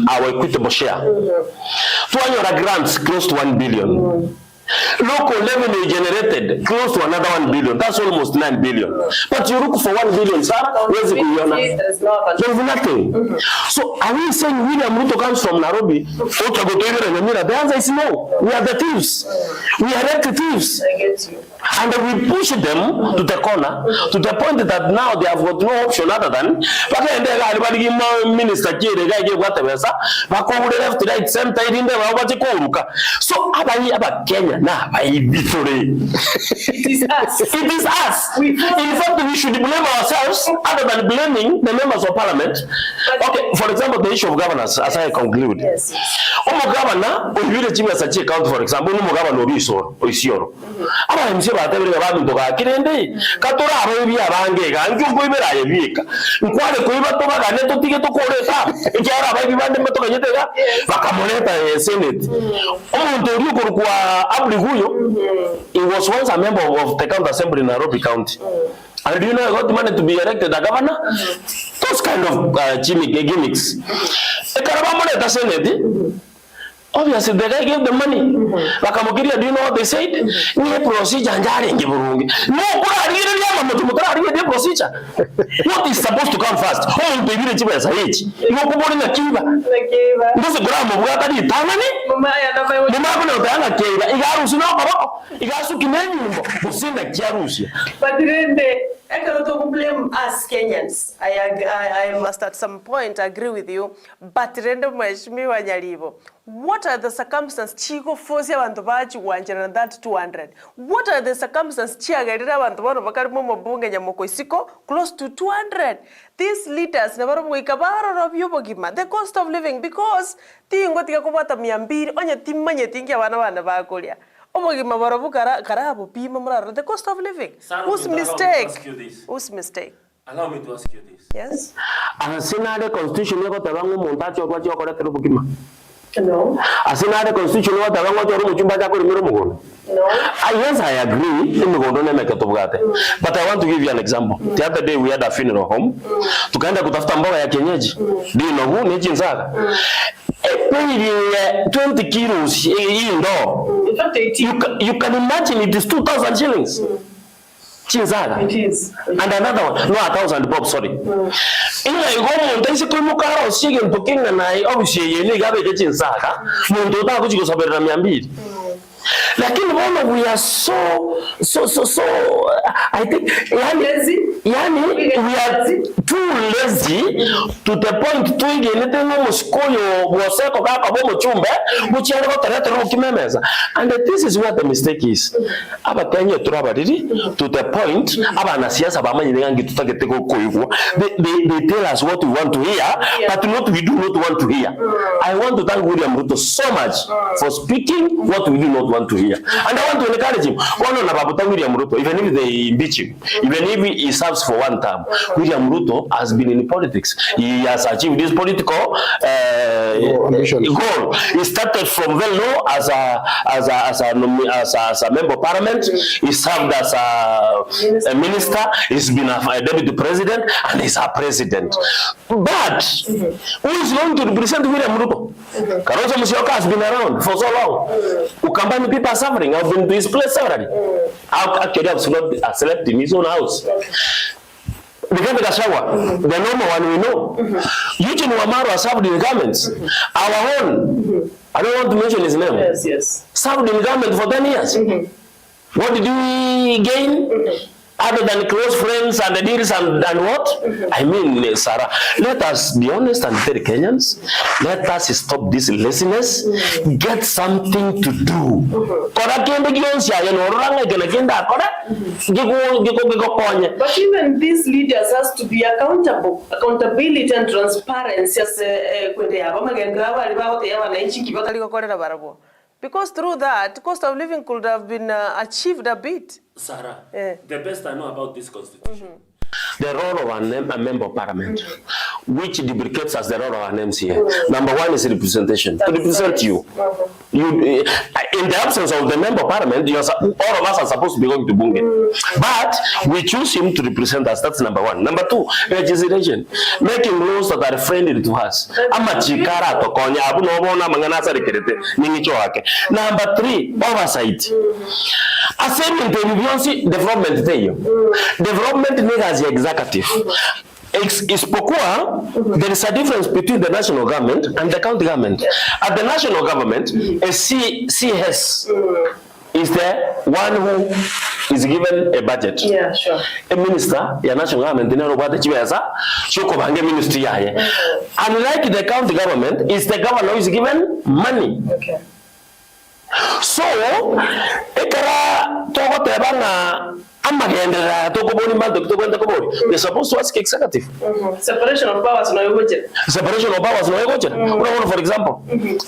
Speaker 5: our equitable share to your grants close to 1 billion local revenue generated close to another 1 billion. That's almost 9 billion. But you look for 1 billion, Sarah, where's it? There's nothing. So are we saying William Ruto comes from Nairobi? The answer is no. We are the thieves. We are the thieves.
Speaker 4: I get you.
Speaker 5: And we push them to the corner to the point that now they have got no option other than minister left right center so about Kenya now it is us. It is us. In fact, we should blame ourselves other than blaming the members of parliament. Okay, for example, the issue of governance, as I conclude.
Speaker 4: Yes.
Speaker 5: Governor, for example, batebere abantu bakirende katora ababi abange ganju kwibera yebika nkwale kuiba tobaga neto tige tokoreta icyara ababi bande matoka nyetega bakamoleta senate umuntu uri kurukwa abli huyo he was once a member of the county assembly in Nairobi county and do you know I got money to be elected a governor those kind of gimmicks ekarabamoleta senate obviously the guy gave the money bakamukiria do you know what they said ni procedure njari ngiburungi no kura riri ya mama tumutara riri procedure what is supposed to come first how do you chiba sa hichi iko kubori na kiba ndose gramo bwata ni tanani mama ya na bayo mama kuna utanga kiba igarusi no babo igasu kimenyumbo businda kiarusi
Speaker 4: but then I cannot blame us Kenyans. I must at some point agree with you. But rendo mheshimiwa Nyaribo, what are the circumstances chiko force abantu bachi wanjana that 200? What are the circumstances chiagarira abantu bano bakari mu bunge nyamoko isiko close to 200? These leaders never mwikabaro robiyobogima the cost of living because tingo tika kubata 200 onye timanye tingi abana bakolia. The cost of living. Whose mistake? Whose mistake?
Speaker 5: Allow me to ask you this.
Speaker 4: Yes.
Speaker 5: Asinade constitution yako tabangu montacho kwa choko kora terubukima.
Speaker 4: No.
Speaker 5: Asinade constitution yako tabangu choro muchumba chako rimiro mugono.
Speaker 4: No.
Speaker 5: Yes, I agree. But I want to give you an example. The other day we had a funeral home. Tukaenda kutafuta mboga ya kienyeji. Do you know who ni chinsaga? 20 kilos in you can imagine it is 2,000 shillings. Chinsaga.
Speaker 4: It is.
Speaker 5: And another one, no, 1,000 bob, sorry. Ila yuko mtaisi kumukara usige mpokinga na obviously yeni gabe ke chinsaga. Muntu ta kuchiko sabera 200. Lakini bwana we are so I think we are too lazy to the point twige netengo muskoyo Bw'Oseko kaka bomo chumbe buchere ko tarete ro kimemeza and this is where the mistake is abatanye turabariri to the point abana siasa bamanyi ngangi tutagete ko koyigwa they tell us what we want to hear but what we do not want to hear. I want to thank William Ruto so much for speaking what we do not want to hear. And I want to encourage him. William Ruto, even if they impeach him, even if he serves for one term, William Ruto has been in politics. He has achieved this political goal. He started from very low as a member of parliament. He served as a minister. He's been a deputy president, and he's a president. But who is going to represent William Ruto? Kalonzo Musyoka has been around for so long. Ukambani people are suffering. I've been to his place already. Actually, I've slept in his own house. The Gashawa, the normal one we know. Eugene Wamaru has served in governments. Our own, I don't want to mention his name.
Speaker 4: Yes.
Speaker 5: Served in government for 10 years. What did we gain? Other than close friends and the deals and what? I mean, Sarah, let us be honest and tell Kenyans, let us stop this laziness, get something to do. But
Speaker 4: even these leaders has to be accountable. Accountability and transparency. Because through that, cost of living could have been achieved a bit.
Speaker 5: Sarah, the best I know about this constitution the role of a member of parliament, which duplicates as the role of an MCA. Number one is representation. To represent you. In the absence of the member of parliament, all of us are supposed to be going to Bunge. But we choose him to represent us. That's number one. Number two, legislation. Making laws that are friendly to us. Number three, oversight. Assembly development development as the executive. There is a difference between the national government and the county government. At the national government, a CS is the one who is given a budget.
Speaker 4: Yeah, sure.
Speaker 5: A minister, the national government, ministry. Unlike the county government, is the governor who is given money.
Speaker 4: Okay.
Speaker 5: So, ekara toko tebanga they're supposed to ask executive.
Speaker 4: Separation of powers no egoje.
Speaker 5: Separation of powers no egoje. For example,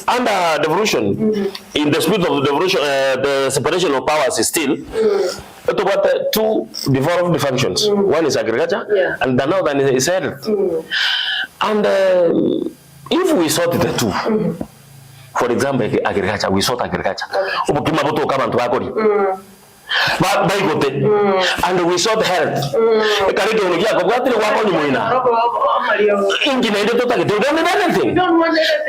Speaker 5: under devolution, in the spirit of devolution, the separation of powers is still about two devolved functions. One is agriculture, and the other is health. And if we sort the two, for example, agriculture, we sort agriculture. And we saw the health.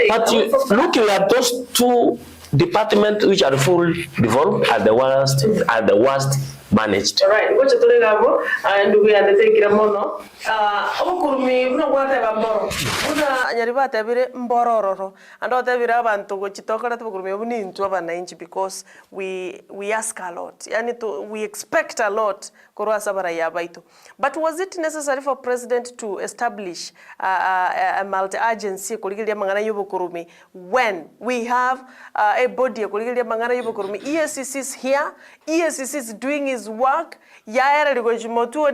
Speaker 5: But looking at those two departments which are fully devolved are the worst managed.
Speaker 4: Right. What you told and we are taking a mono. Okurumi, no whatever mboro. Una Nyaribo atebire mbororo. And otebire abantu gochitokara tukurumi obuni into abananchi because we ask a lot. Yani we expect a lot korwa sabara ya baitu. But was it necessary for president to establish a multi-agency kuligilia mangana y'ubukurumi when we have a body kuligilia mangana y'ubukurumi? EACC is here. EACC is doing his work. Yaera ligochimotu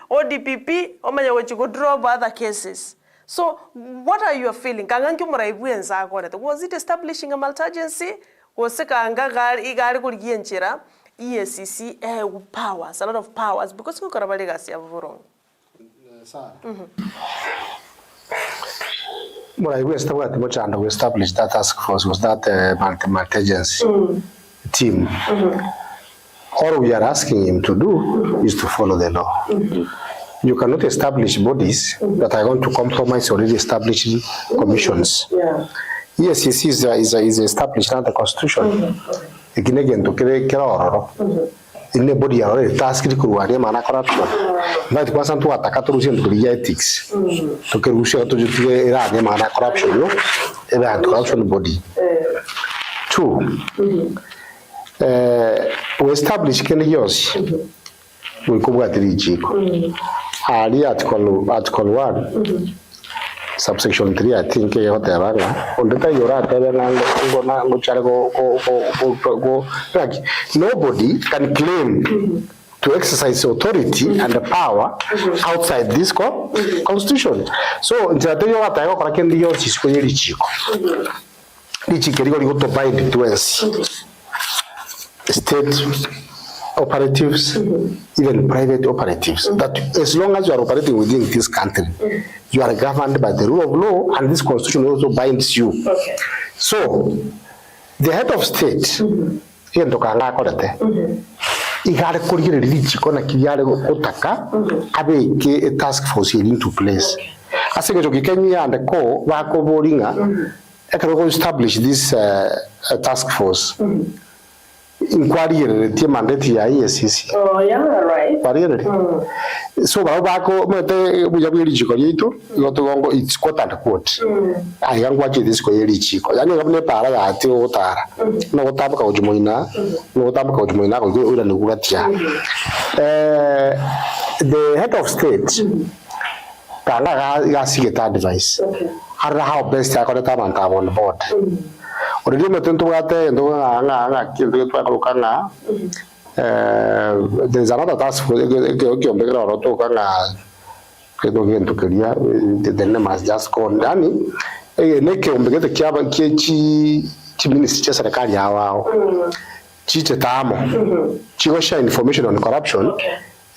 Speaker 4: ODPP omanya go drop other cases. So what are you feeling? Kanganki muraibu enza akore. Was it establishing a multi-agency? Was it igari kuligienchira? EACC powers, a lot of powers because you could have legacy of wrong.
Speaker 6: We established that task force was that multi-agency team. All we are asking him to do is to follow the law. You cannot establish bodies that are going to compromise already established commissions. EACC is established under the Constitution. Again, to in the body already task to corruption. But once to attack to ethics. To corruption, corruption body. Two. We establish Kenyosi. We come at the Ali article 1, subsection 3, I think nobody can claim to exercise authority and the power outside this constitution. So, state operatives, even private operatives, that as long as you are operating within this country, you are governed by the rule of law, and this constitution also binds you.
Speaker 4: Okay.
Speaker 6: So, the head of state, a task force into place. I think Kenya and the co establish this task force. Inquiry the mandate ya EACC.
Speaker 4: Oh yeah, right.
Speaker 6: So bako mete bujabiri chiko yitu yoto it's quote and quote. Ayangwa this ko yeri chiko. Yani ngabne para ya ati otara. No otaba ka ujumuina, no otaba ka ujumuina ko ura nuguratia. The head of state kanga ga sigeta advice. Ara how best ya ko ta man ta on board. Already there's another task force. The name has just gone. Information on corruption.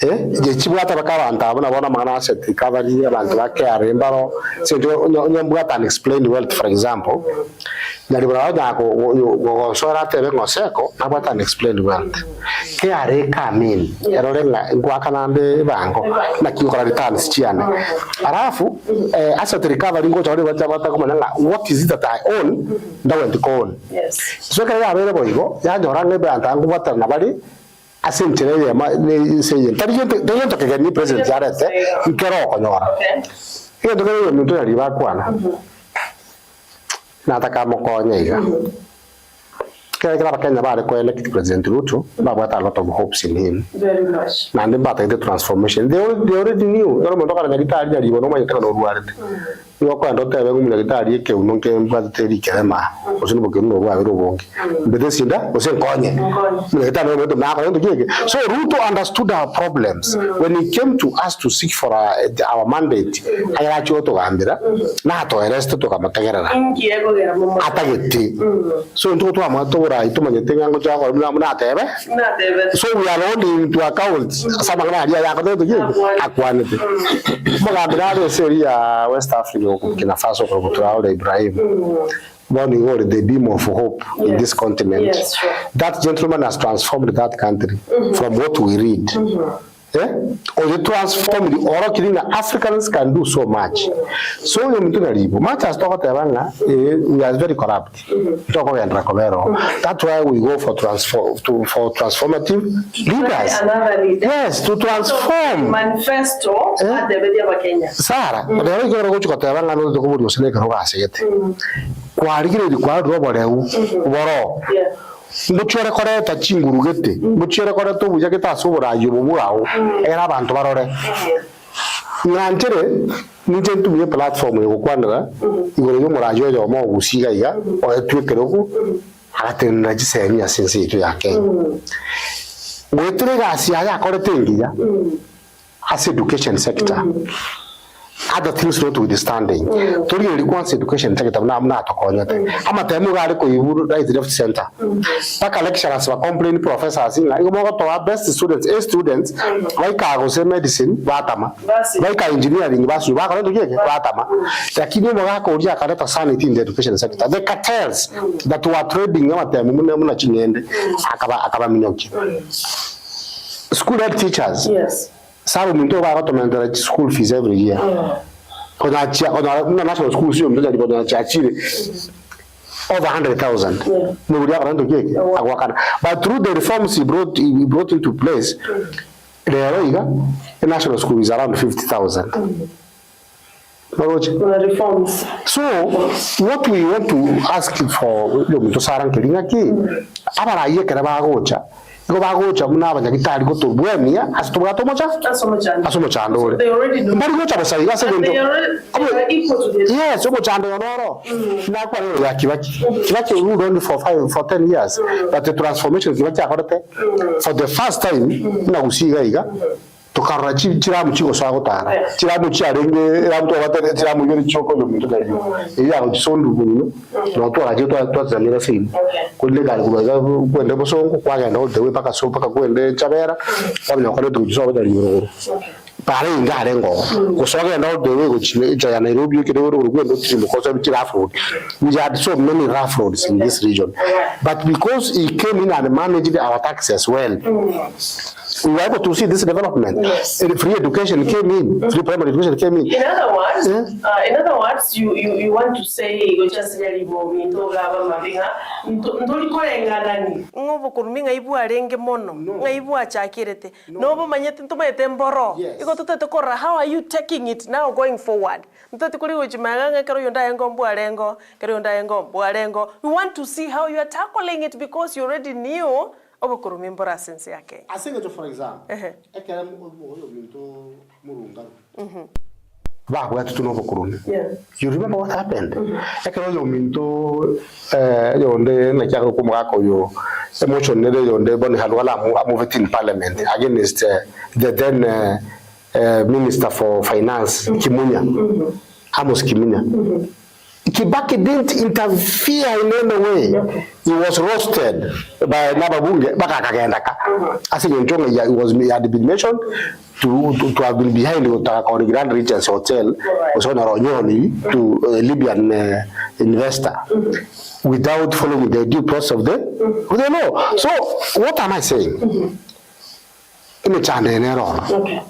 Speaker 6: je chibwata bakabanta abona bona mana asset recovery abantu bakare mbaro so nyambwata and explain wealth for example Nyaribo go sora tebe ngoseko abwata and explain wealth ke are kamin erorenga ngwakanande bango na kingora returns chiane alafu asset recovery ngo chori bata kumana what is it that I own ndawe ndikon
Speaker 4: yes
Speaker 6: so kaya abere boigo ya nyorange banta ngwata na bari asimchele ya ni seye tariyo que ni president yarete nkero konyora iyo ndokero muntu yari bakwana nataka mokonya iga kaya bakenya bare ko elect president Ruto babata a lot of hopes in him
Speaker 4: very much
Speaker 6: na ndimba the transformation they already knew yoro muntu kana gitari Nyaribo no manyeka no ruarete yo kwa ndo tebe ngumya gitari ke unonke mbaziteri kelema osini bokeno no bwa birubonge mbede sinda osenkonye gitari no ndo na ndo gege so Ruto understood our problems when he came to us to seek for our mandate ayira choto gambira na to arrest to kamategerera atageti so ndo to amato itumanyete ngango chako muna tebe so we are only to account sama ngana ya yako to gege akwanete mogambira seria West Africa kina Faso kwa Traore Ibrahim morning or the beam of hope in this continent.
Speaker 4: Yes, sure.
Speaker 6: That gentleman has transformed that country from what we read. Or they transformed the oral killing. Africans can do so much. So Nyaribo, much as talk we are very corrupt. That's why we go for transformative leaders. Yes, to transform.
Speaker 4: Manifesto at the Bedia Kenya.
Speaker 6: Sarah, but I go to Kotavanga no go to Seneca Rogasset. Quarigre the quadro waro. Muchere kore ta chingurugete. Muchere kore to bujaketa sobora yuburawo. Era bantu barore. Nyantere nije to be platform yo kwandara. Igoro yo murajo yo mo gusiga iga o twekeroku. Atenna jisenya sinsi to yake. Wetre gasia ya kore tengiya. As education sector. Other things not withstanding. Tori requires education sector na atokonyete. Ama temu gari ko iburu right left center. Paka lecturers wa complain professors inga igomo to best students A students like go say medicine batama. Like engineering basu ba ka ndo gege batama. Lakini mo ga ko ria ka sanity in the education sector. The cartels that were trading ama temu muna chinyende akaba minyoki. School head teachers.
Speaker 4: Yes.
Speaker 6: Sabe muito vai aumentar school fees every year. Quando a national school se eu quando a chachire over 100,000. No dia quando que agora. But through the reforms he brought into place, the national school is around 50,000.
Speaker 4: Reforms.
Speaker 6: So what we want to ask for to sarang kelinga ki abara ye keraba gocha. Go bagocha muna abanyagitari go tubwemia asitubwa tomocha asomo chando
Speaker 4: they already know
Speaker 6: mbari gocha basai gase
Speaker 4: they are equal to this.
Speaker 6: Yes, omo chando yonoro na kwa ya kibaki ruled only for 10 years but the transformation kibaki akorete for the first time na usiga iga tokarra chiramu chiko sagotara chiramu chiarenge ramto batete chiramu yori choko lo muntu dayo iya go sondu bunyo no to aje to zamira film kulle gal kubaga kwende bosongo kwaga no dewe paka so paka kwende chabera kabnya kole to so bada yoro pare ngare ngo kusoga no dewe go chine ya Nairobi kide woro kwende chimo ko so chira fraud we had so many rough roads in this region but because he came in and managed our taxes well we were able to see this development.
Speaker 4: Yes.
Speaker 6: And free education came in, free primary education came in.
Speaker 4: In other words, you want to say go just Nyaribo minto gaba mabinga ndoli korenga nani ngobo kuruminga ibu arenge mono ngaibu achakirete nobo manyete ntumete mboro iko tutete kora how are you taking it now going forward ntete kuri uchimaga kero yonda yengo mbwarengo kero yonda yengo mbwarengo we want to see how you are tackling it because you already knew obukurumimbora sense yake.
Speaker 6: I think for example, ekere minto murunga. Ba kwa tutu no bukurumi. You remember what happened? Ekere minto yonde na kyako kumako yo emotion ne yonde boni halwala move it in parliament against the then Minister for Finance Kimunya. Amos Kimunya. Kibaki didn't interfere in any way. Okay. He was roasted by Nababunge, baka akagendaka. As in Nchonga, he had been mentioned to have been behind the Grand Regents Hotel, was on Aronyoni to a Libyan investor, without following the due process of the law. So, what am I saying? In a channel, okay.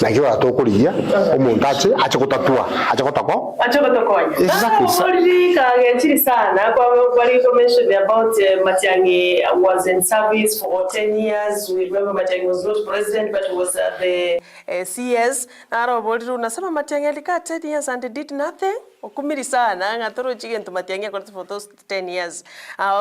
Speaker 6: Nakiwa tokulia umuntu achikotatua achikotako
Speaker 4: exactly kagechiri sana kwa information about Matiang'i was in service for 10 years. We remember Matiang'i was not president but was the CS naro boliru nasema Matiang'i alikaa 10 years and did nothing. Okumiri sana ngatoro chigentu Matiang'i kwa for those 10 years.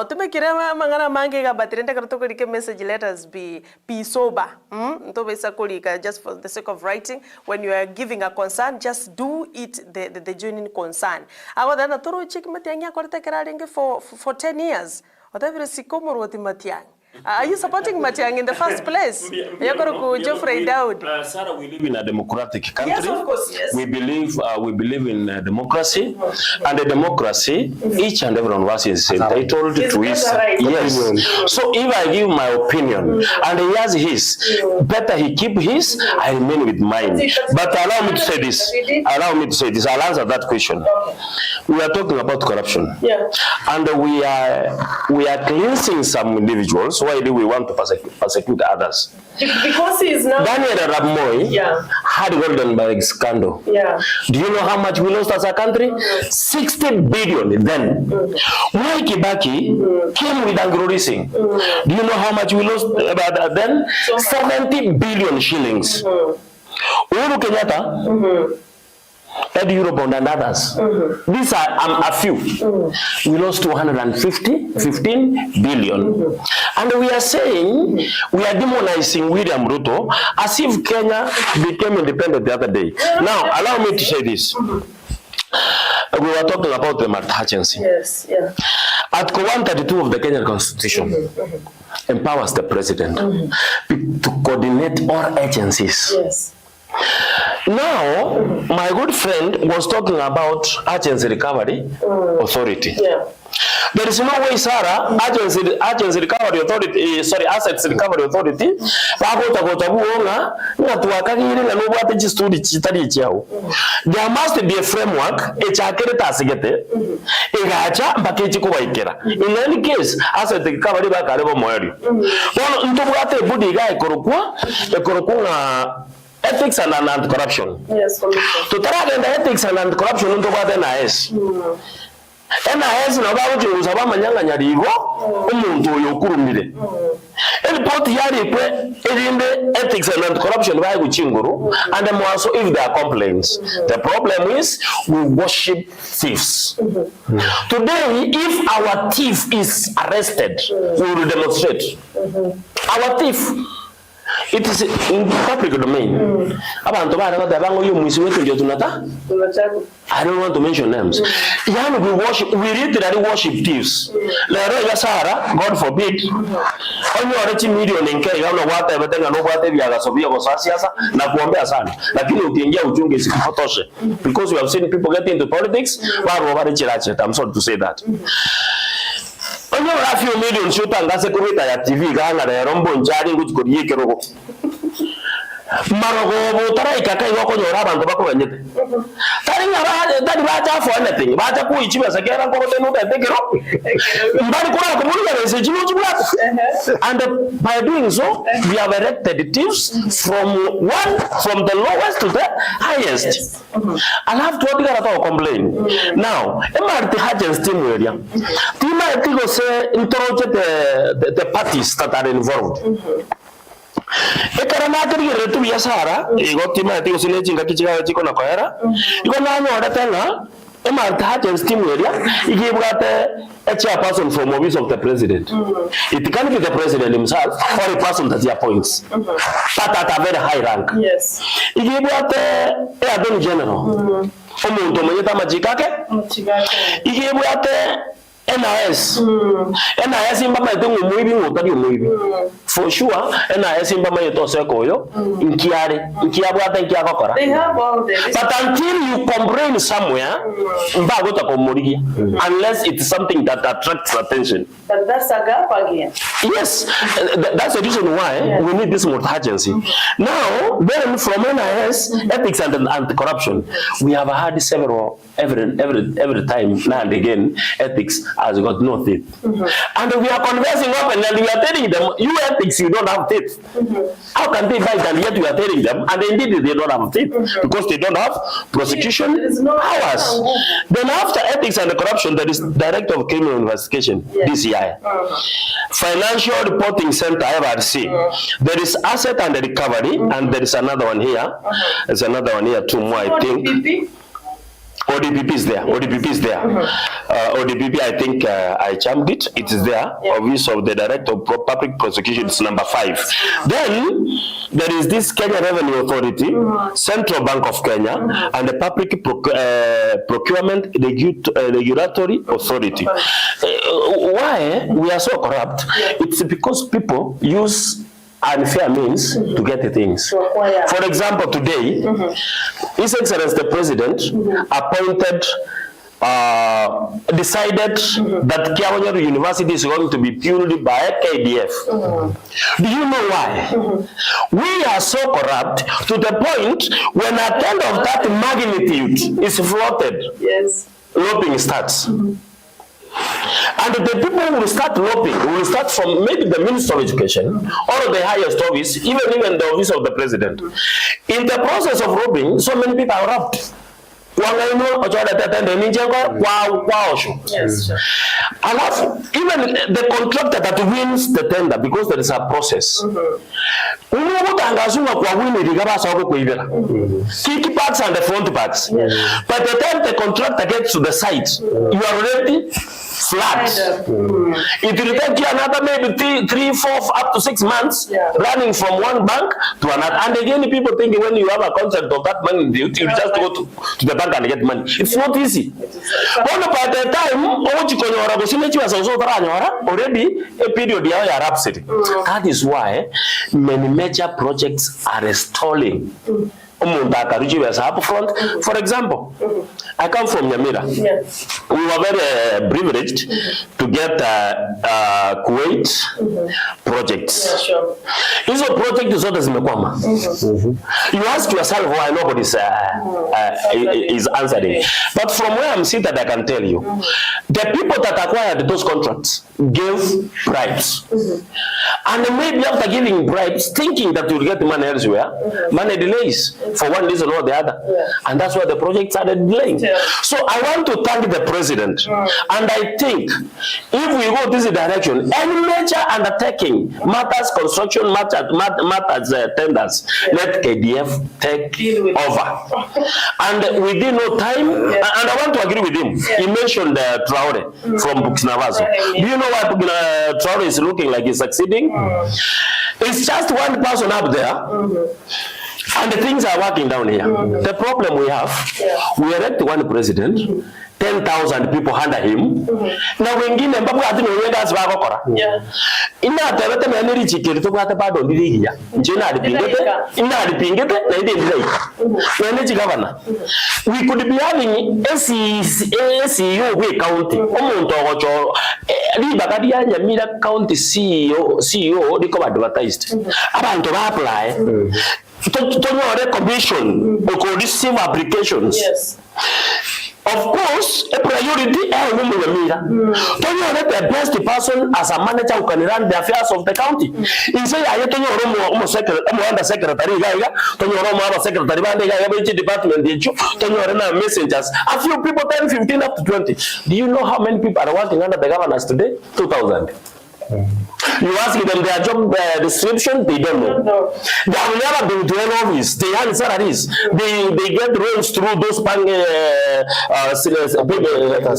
Speaker 4: Tumekira mangana mange ga batirenda karotoko like message, let us be sober. Ntobe sakolika just for the sake of writing. When you are giving a concern, just do it the genuine concern. Awa na toro chiki Matiang'i kwa tekeraringe for 10 years. Whatever sikomo roti Matiang'i. Are you supporting Matiang'i in the first place? Geoffrey Daud.
Speaker 5: Sarah, we live in a democratic country.
Speaker 4: Yes, of course, yes.
Speaker 5: We believe in democracy, and the democracy, each and every one of us is entitled to his.
Speaker 4: Right.
Speaker 5: Yes. So if I give my opinion and he has his, better he keep his, I remain with mine. But allow me to say this. I'll answer that question. We are talking about corruption.
Speaker 4: Yeah.
Speaker 5: And we are cleansing some individuals. Why do we want to persecute others?
Speaker 4: Because he is now
Speaker 5: Daniel Arap Moi had golden bag scandal.
Speaker 4: Yeah.
Speaker 5: Do you know how much we lost as a country? 60 billion then. Mwai Kibaki came with agro-leasing. Do you know how much we lost then? 70 billion shillings. Uhuru Kenyatta Ed Eurobond and others. These are a few. We lost 15 billion. And we are saying, we are demonizing William Ruto as if Kenya became independent the other day. Now, allow me to say this. We were talking about the emergency.
Speaker 4: Yes, yeah.
Speaker 5: Article 132 of the Kenyan Constitution empowers the president to coordinate all agencies.
Speaker 4: Yes.
Speaker 5: Now, my good friend was talking about Agency Recovery Authority.
Speaker 4: Yeah.
Speaker 5: There is no way, Sarah, Agency Recovery Authority, Assets Recovery Authority, there must be a framework, in any case, Asset Recovery ethics and anti-corruption.
Speaker 4: Yes,
Speaker 5: to tara the ethics and anti-corruption into what NIS. NIS na bawo jinguza ba manyanga Nyaribo umuntu yokurumire. Report yari kwe irinde ethics and anti-corruption ba guchinguru and then also if there are complaints. The problem is we worship thieves. Today if our thief is arrested, we will demonstrate. Our thief, it is in public domain. I don't want to mention names. We literally worship thieves. God forbid. Only already million in Kenya, I don't know what everything and what we are Sophia was Asiasa, Nakuambia San. Because we have seen people get into politics, I'm sorry to say that. Onye a few million shooter ngase kumita ya TV gana ya rombo njari nguti kodiyeke rogo. Marogo botara ikakai wako nyora bantu bako banyete. Tari bacha for anything. Bacha ku ichiba sakera ko tenu da tekero. Mbali kuna kumulika bese chimu chibu. And by doing so, we have erected thieves from the lowest to the highest. I'll have to complain. Now, MRT Hajens team area. Team I say interrogated the parties that are involved. Ekaramateri retu ya Sara, igotima ati sile chinga kichiga chiko na kohera. Iko na no adatanga MRT Hajens team area. Igibwate a chairperson from office of the president. It can be the president himself or a person that he appoints. But at a very high rank.
Speaker 4: Yes.
Speaker 5: Igibwate a attorney general. Omuntu mwenye tamajikake. Igibwate NIS. NIS imba ma tengo muibi ngotari muibi. For sure, NIS imba ma yeto Oseko yo inkiabwa ata inkiakokora.
Speaker 4: They have all this.
Speaker 5: But until you complain somewhere, mba gota komurigia unless it's something that attracts attention.
Speaker 4: But that's a gap again.
Speaker 5: Yes, that's the reason why we need this multi-agency. Now, then from NIS, ethics and anti-corruption, we have had several, every time, now and again, ethics has got no teeth. And we are conversing openly and we are telling them, you ethics, you don't have teeth. How can they fight and yet we are telling them, and indeed they don't have teeth, because they don't have prosecution powers. Then after ethics and corruption, there is Director of Criminal Investigation, DCI. Financial Reporting Center, FRC. There is Asset and Recovery, and there is another one here. There's another one here too, more, I think. ODPP is there. ODPP is there. ODPP, I think I jumped it. It is there. Office of the Director of Public Prosecution is number 5. Then there is this Kenya Revenue Authority, Central Bank of Kenya, and the Public Procurement Regulatory Authority. Why we are so corrupt? It's because people use unfair means to get the things. For example, today, His Excellency the President appointed, decided that Kiawanyaru University is going to be fueled by KDF. Do you know why? We are so corrupt to the point when a tender of that magnitude is floated, lobbying starts. And the people who will start lobbying will start from maybe the Minister of Education or the highest office, even the office of the President. In the process of lobbying, so many people are robbed. Even the contractor that wins the tender, because there is a process. Key parts and the front parts. By the time the contractor gets to the site, you are already flat. It will take you another maybe 3, 4, up to 6 months running from one bank to another. And again, people think when you have a contract of that money, you just go to the bank and get money. It's not easy. By the time already a period you are upsetting. That is why many major projects are stalling. For example, I come from Nyamira. We were very privileged to get Kuwait projects. These are projects that you ask yourself why nobody is answering. But from where I'm sitting, I can tell you, the people that acquired those contracts gave bribes. And maybe after giving bribes, thinking that you'll get money elsewhere, money delays for one reason or the other. And that's why the project started delaying. So I want to thank the President. And I think if we go this direction, any major undertaking, matters construction, matters tenders, let KDF take over. And within no time, and I want to agree with him, he mentioned Traore from Burkina Faso. Do you know why Traore is looking like he's succeeding? It's just one person up there. And the things are working down here. The problem we have, we elect one president, 10,000 people under him. Now wengine mbabu ati no wenga asba kokora. Ina tebete meneri chikiri to kwata bado ndiri ya. Njena alipingete, ina alipingete na ide ndiri. Manager governor. We could be having CEO we county. Omuntu ogocho riba kadi ya Nyamira county CEO diko advertised. Abantu ba apply. To commission or receive applications. Of course, a priority is the best person as a manager who can run the affairs of the county. In say, I don't know secretary, department, messengers, a few people, 10, 15 up to 20. Do you know how many people are working under the governors today? 2,000. You ask them their job description, they don't know. They have never been to an office. They have salaries. They get roles through those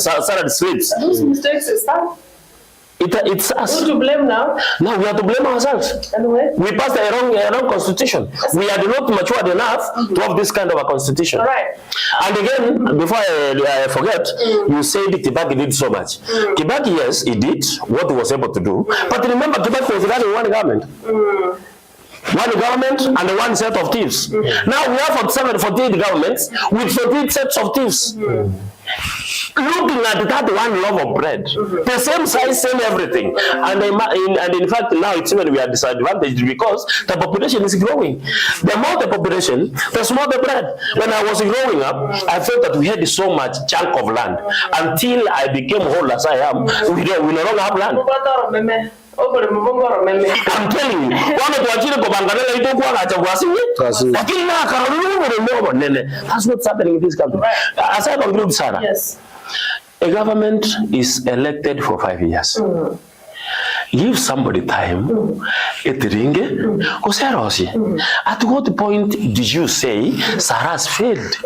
Speaker 5: salary slips.
Speaker 4: Those mistakes is that?
Speaker 5: It's us.
Speaker 4: Who to blame now?
Speaker 5: Now we have to blame ourselves.
Speaker 4: Anyway.
Speaker 5: We passed a wrong constitution. We are not matured enough to have this kind of a constitution.
Speaker 4: All right.
Speaker 5: And again, before I forget, you said Kibaki did so much. Kibaki, yes, he did what he was able to do. But remember, Kibaki was running one government. One government and one set of thieves. Now we have 48 governments with 48 sets of thieves. Looking at that one loaf of bread, the same size, same everything, and in fact now it's even we are disadvantaged because the population is growing. The more the population, the smaller the bread. When I was growing up, I felt that we had so much chunk of land. Until I became whole as I am, we no longer have land. I'm telling you, that's what's happening in this country. As I conclude, Sarah,
Speaker 4: yes.
Speaker 5: A government is elected for 5 years. Give somebody time, at what point did you say Sarah has failed?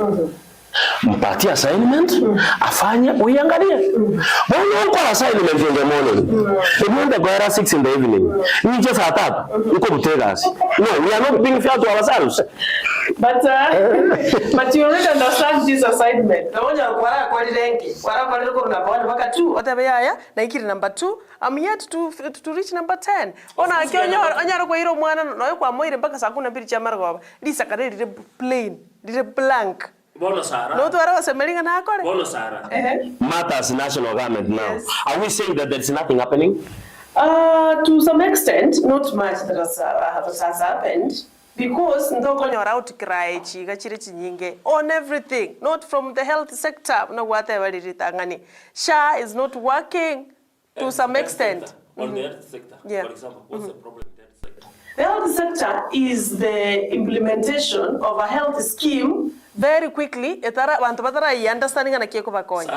Speaker 5: Mpatie assignment, afanye, uiangalie. Mbona uko assignment in the morning? Remember go at 6 in the evening. We just at that. Uko butegas. No, we are not being fair to ourselves.
Speaker 4: But you already understand this assignment. Naonja kwara kwa direnki. Kwara kwa direnki kuna bwana mpaka 2. Otabaya na ikiri number 2. I'm yet to reach number 10. Ona akionyo onyaro kwa hiro mwana no kwa moire mpaka saa 12 cha margo. Lisa kare dire plain, dire blank.
Speaker 5: Bono Sarah.
Speaker 4: No, to na akore.
Speaker 5: Bono Sarah. Matters national government now. Yes. Are we saying that there's nothing happening?
Speaker 4: To some extent, not much that has happened. Because ndoko nyora outcry chiga chiri chinyinge on everything, not from the health sector. No whatever it is tangani. SHA is not working to some extent.
Speaker 5: Sector, on the health sector,
Speaker 4: yeah.
Speaker 5: For example, what's the problem in the health sector?
Speaker 4: The health sector is the implementation of a health scheme very quickly. Etara bantu batara understanding na kieko bakonya.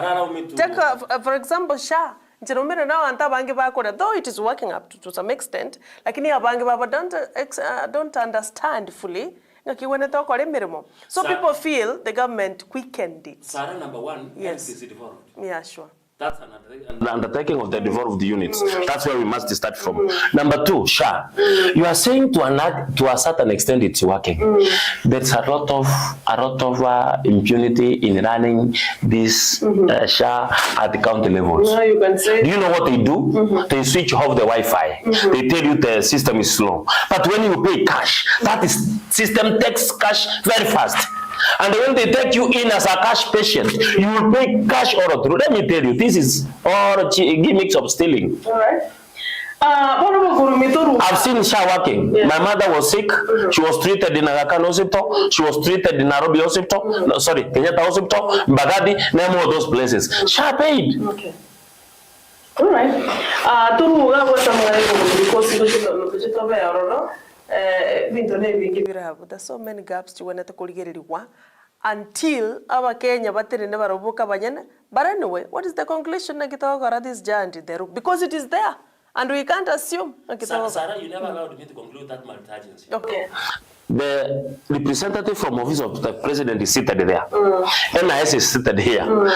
Speaker 4: Take for example SHA. Nyamira now anta bangi bakora, though it is working up to some extent, lakini abangi baba don't understand fully. So people feel the government quickened it.
Speaker 5: Sarah, number 1,
Speaker 4: yes.
Speaker 5: Is devolved.
Speaker 4: Yeah, sure.
Speaker 5: That's an undertaking of the devolved units. That's where we must start from. Number 2, SHA. You are saying to a certain extent it's working. There's a lot of impunity in running this SHA at the county levels.
Speaker 4: Yeah, you can say.
Speaker 5: Do you know what they do? They switch off the Wi-Fi. They tell you the system is slow. But when you pay cash, system takes cash very fast. And when they take you in as a cash patient, you will pay cash all through. Let me tell you, this is all gimmicks of stealing.
Speaker 4: All right.
Speaker 5: I've seen SHA working. Yeah. My mother was sick. She was treated in Aga Khan Hospital. She was treated in Nairobi Hospital. No, sorry, Kenyatta Hospital, Mbagadi, name all those places. SHA paid.
Speaker 4: Okay. All right. There's so many gaps to when until our Kenya batiri never robuka banyana. But anyway, what is the conclusion of this giant there? Because it is there, and we can't assume.
Speaker 5: Sarah, you never allowed me to conclude that multi-agency.
Speaker 4: Okay.
Speaker 5: The representative from office of the president is seated there. NIS is seated here.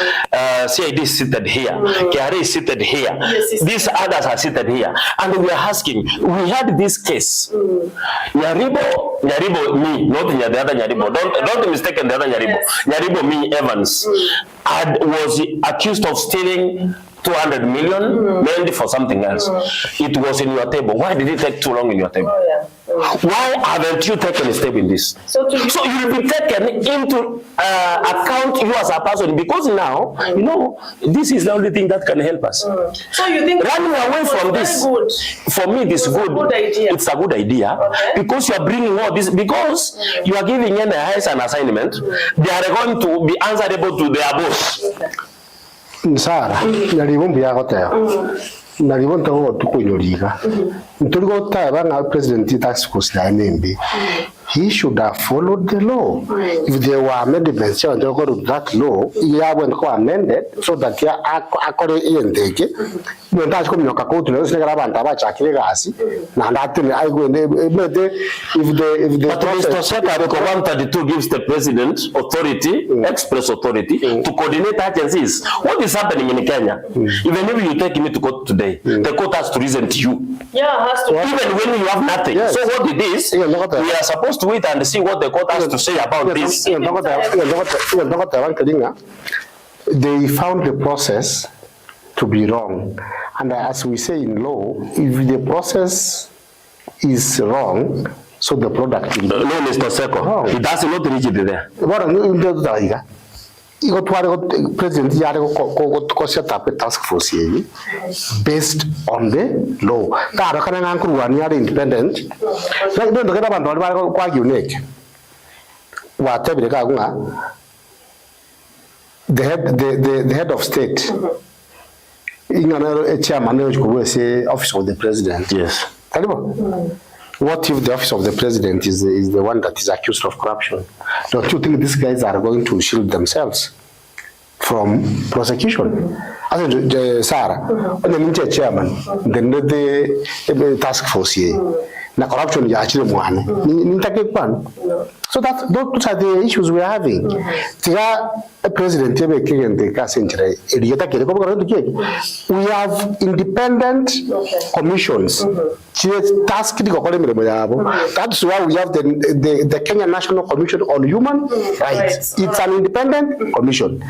Speaker 5: CID is seated here. KRA is seated here. Yes, these others are seated here. And we are asking, we had this case. Nyaribo, me, not the other Nyaribo. Don't mistake the other Nyaribo. Yes. Nyaribo, me, Evans, was accused of stealing 200 million, mainly for something else. It was in your table. Why did it take too long in your table? Why haven't you taken a step in this? So you'll be taken into account you as a person, because now, you know, this is the only thing that can help us.
Speaker 4: So you think
Speaker 5: running away from this, for me, this is good. It's a good idea, because you are bringing all this, because you are giving NIS an assignment, they are going to be answerable to their boss.
Speaker 6: Sarah, Nyaribo mbiagoteo. Nyaribo ntago tukunyoriga. Nturigo taba na president tax force ya NMB. he should have followed the law. If there were amendments to that law, he went amended so that according to the when that's coming on court, no, it's not about Tabachaki. Now that I go if the
Speaker 5: But Mr. Secretary 132 gives the president authority, express authority, to coordinate agencies. What is happening in Kenya? Even if you take me to court today, the court has to listen to you.
Speaker 4: Yeah, has to.
Speaker 5: Even when you have nothing.
Speaker 6: Yes.
Speaker 5: So what it is, we are supposed to wait and see what the court has to say about this.
Speaker 6: They found the process to be wrong. And as we say in law, if the process is wrong, so the product will be
Speaker 5: No, Mr. Seko, it does not reach it there.
Speaker 6: President set up a task force based on the law. Independent. Quite unique. The head of state, a chairman office of the president.
Speaker 5: Yes.
Speaker 6: What if the office of the president is the one that is accused of corruption? Don't you think these guys are going to shield themselves from prosecution? As Sarah, when the chairman, then the task force here. Na corruption is actually one. So those are the issues we are having. A president, we have independent commissions. That's why we have the Kenya National Commission on Human Rights. It's an independent commission.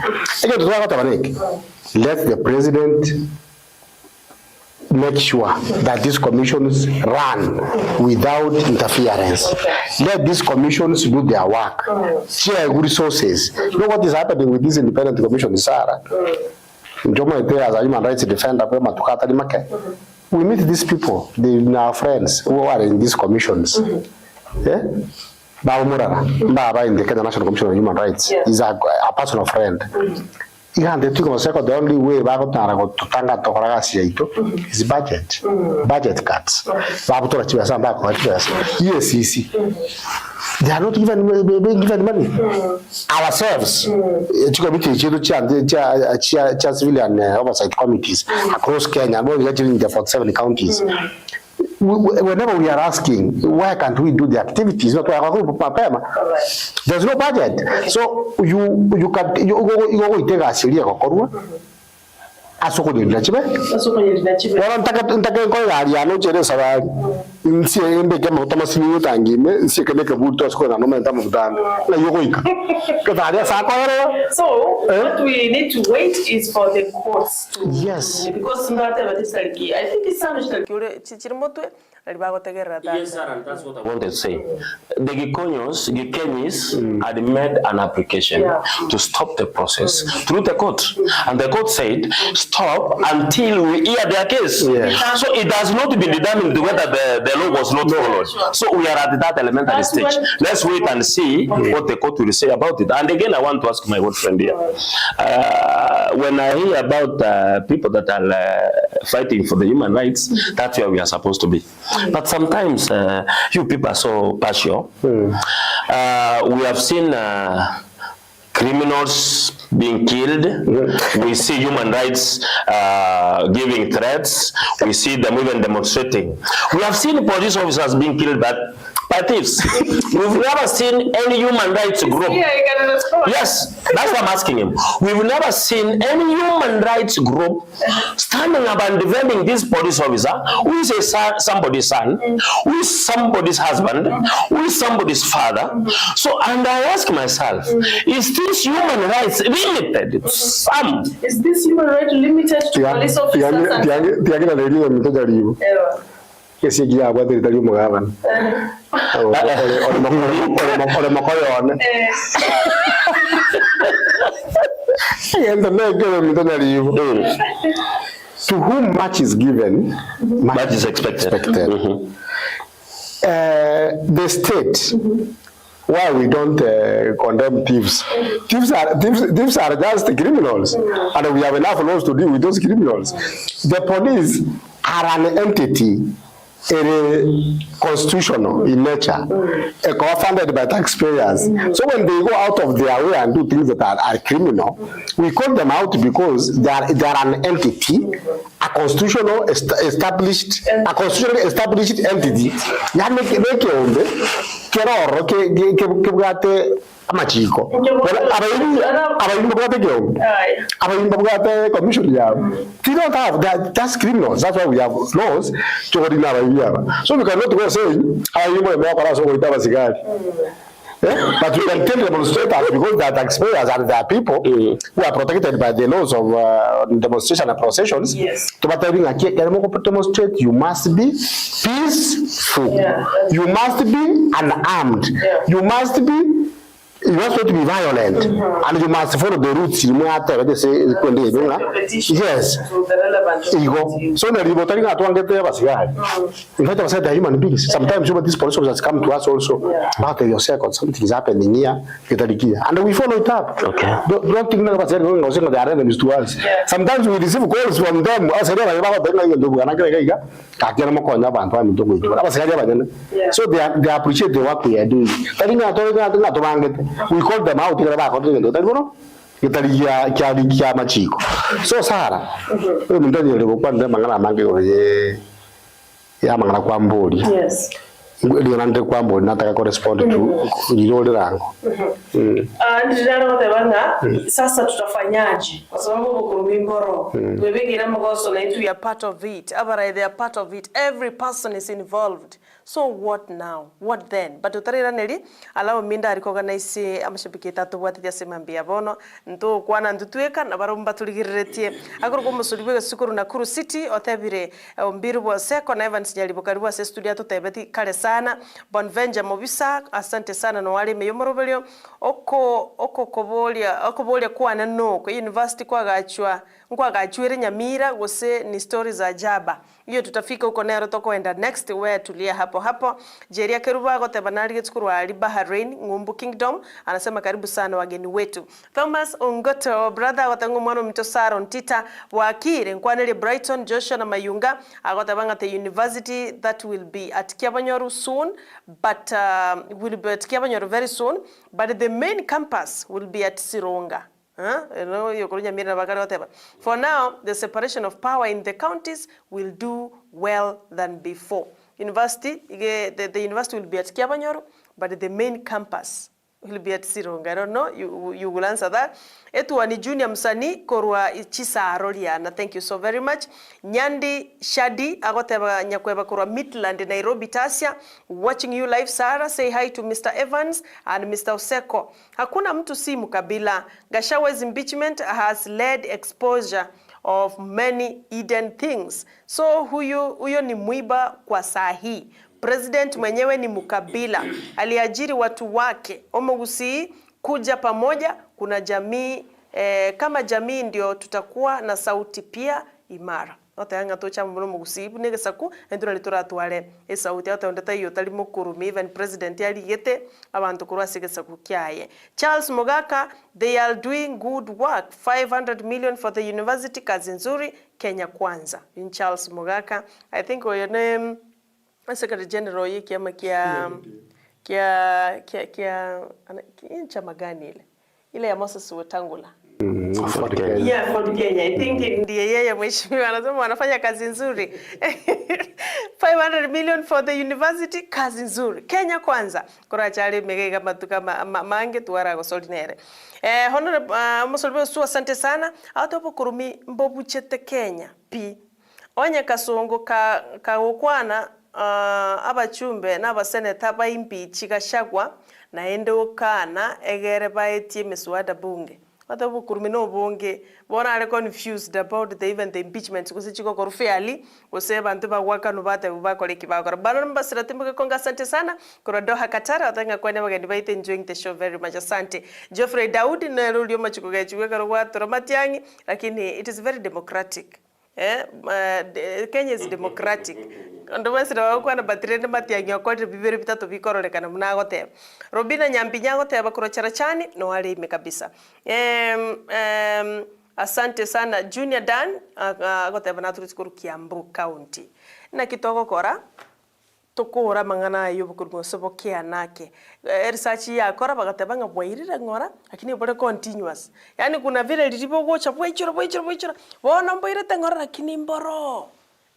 Speaker 6: Let the president make sure that these commissions run without interference. Let these commissions do their work. Share good resources. You know what is happening with these independent commissions, Sarah? As a human rights defender, we meet these people, they are our friends who are in these commissions. Yeah? Baba in the Kenya National Commission on Human Rights is a personal friend. The only way is budget. Budget cuts. Yes, easy. They are not even being given money. Ourselves, civilian oversight committees across Kenya, we're in the 47 counties. Whenever we are asking, why can't we do the activities? There's no budget. So you go take a serious asoko ndinachibe wala ntaka ko ya no chere sawa nsi embe kama utamasi utangime nsi keleke buto asoko na no menta mudana na yogoika kada sa ko
Speaker 4: so what we need to wait is for the courts to because ndate batisariki I think it's something kule chichirimoto
Speaker 5: Yes, sir, and that's what I wanted to say. The Gikenyis had made an application to stop the process through the court. And the court said, stop until we hear their case. So it does not be determined whether the law was not followed. So we are at that elementary stage. Let's wait and see what the court will say about it. And again, I want to ask my old friend here. When I hear about people that are fighting for the human rights, that's where we are supposed to be. But sometimes you people are so partial. We have seen criminals being killed. We see human rights giving threats. We see them even demonstrating. We have seen police officers being killed by thieves. We've never seen any human rights group. Yes, that's what I'm asking him. We've never seen any human rights group standing up and defending this police officer who is somebody's son, who is somebody's husband, who is somebody's father. So, and I ask myself, is this human rights limited? Some.
Speaker 4: Is this human rights limited to police officers?
Speaker 6: Yes, you are whether you have to whom much is given,
Speaker 5: much is expected.
Speaker 6: The state, why we don't condemn thieves? Thieves are just criminals, and we have enough laws to deal with those criminals. The police are an entity constitutional in nature, funded by taxpayers. So when they go out of their way and do things that are criminal, we call them out because they are an entity, a constitutionally established entity. Amachiko. Commission. They don't have that. That's criminals. That's why we have laws. So we cannot go saying, but we can tell demonstrators because they are taxpayers and they are people who are protected by the laws of demonstration and processions.
Speaker 4: Yes.
Speaker 6: To demonstrate, you must be peaceful. Yeah, you must be unarmed. Yeah. You must not to be violent, and you must follow the rules. Yes. So Nyaribo telling us to get there was in fact, I said the human beings. Sometimes these police officers come to us also. But Bw'Oseko, something is happening here, and we follow it up. Okay. Don't think that they are revenues to us. Sometimes we receive calls from them. So they appreciate the work we are doing. We call them out. So Sara, yes. Nataka correspond to yule rango.
Speaker 4: Sasa tutafanyaje? Kwa sababu bukurumimboro webegira magoso na itu ya part of it. Abara they are part of it. Every person is involved. So what now? What then? But utarira neli alawo minda arikoganize amashabiki tatu bwatithia semambia bono nto kwana ndutweka na barumba tuligiretie agorgo musuribe sukuru na Kuru City otebire Ombiru Bw'Oseko na Evans Nyaribo karibu ase studio tutebeti kale sana Bonvenja Mobisa asante sana no wali meyomorobelio oko kobolia kwana no ko university kwa gachwa nkwagachwire Nyamira gose ni stories za jaba hiyo tutafika huko nero tokoenda next where tulia hapo Jeria Keruba gote banari getsukuru ali Bahrain Ngumbu Kingdom anasema karibu sana wageni wetu Thomas Ongoto brother watangu mwana mtosara Ontita wakire nkwanele Brighton Joshua na Mayunga agote banga the university that will be at Kiabanyoru soon but will be at Kiabanyoru very soon but the main campus will be at Sironga. For now, the separation of power in the counties will do well than before. University, the university will be at Kiabanyoru, but the main campus will be at Sironga. I don't know, you will answer that. Etu ni junior msani korwa Chisa Aroliana. Thank you so very much. Nyandi Shadi agoteba nyakweba korwa Midland Nairobi Tasia. Watching you live Sarah. Say hi to Mr. Evans and Mr. Oseko. Hakuna mtu si mukabila. Gachagwa's impeachment has led exposure of many hidden things. So huyo ni mwiba kwa sahi. President mwenyewe ni mukabila. Aliajiri watu wake. Omogusi kuja pamoja kuna jamii kama jamii ndio tutakuwa na sauti pia imara. Otanga tocha mbono mugusibu negesaku endura litora twale sauti atondeta iyo tali mukuru even president yali yete abantu kurasigesaku kyaye. Charles Mogaka, they are doing good work. 500 million for the university kazi nzuri Kenya kwanza. In Charles Mogaka, I think your name Secretary General yiki ama kia incha magani ile ya Moses Wetangula.
Speaker 6: For Kenya.
Speaker 4: Yeah, for Kenya. I think ndiye yeye mheshimiwa anasema wanafanya kazi nzuri. 500 million for the university, kazi nzuri. Kenya kwanza. Kora chale megega matuka mange tuara gosolinere. Honorable Musolbe su asante sana. Atopo kurumi mbobu chete Kenya. Pi. Onye kasongo ka ukwana abachumbe n'abaseneta bayimpichi Gachagua na ende okana egere baetie meswada bunge watabu kurumino bunge bona are confused about the impeachment kusichiko korufeali ose bantu bagwaka no bate bakole kibakora banamba siratimbuke konga asante sana korodoha Katara atanga kwene bageni baite enjoying the show very much asante Geoffrey Daudi na rulio machiko gachiwe karwa toromatiangi lakini it is very democratic. Kenya is democratic. Ndo wasira wakwa na batirende matiangi okote bibere bitatu bikorolekana munagote. Robina Nyambinyago te bakoro charachani no wale ime kabisa. Asante sana Junior Dan agote banatu kuru Kiambu County. Na kitoko kora tukura mangana yubukurwo sobokia nake research yakora bagatebanga bwairire ngora lakini bore continuous yani kuna vile lilipo gocha bwaichoro bona mboirete ngora lakini mboro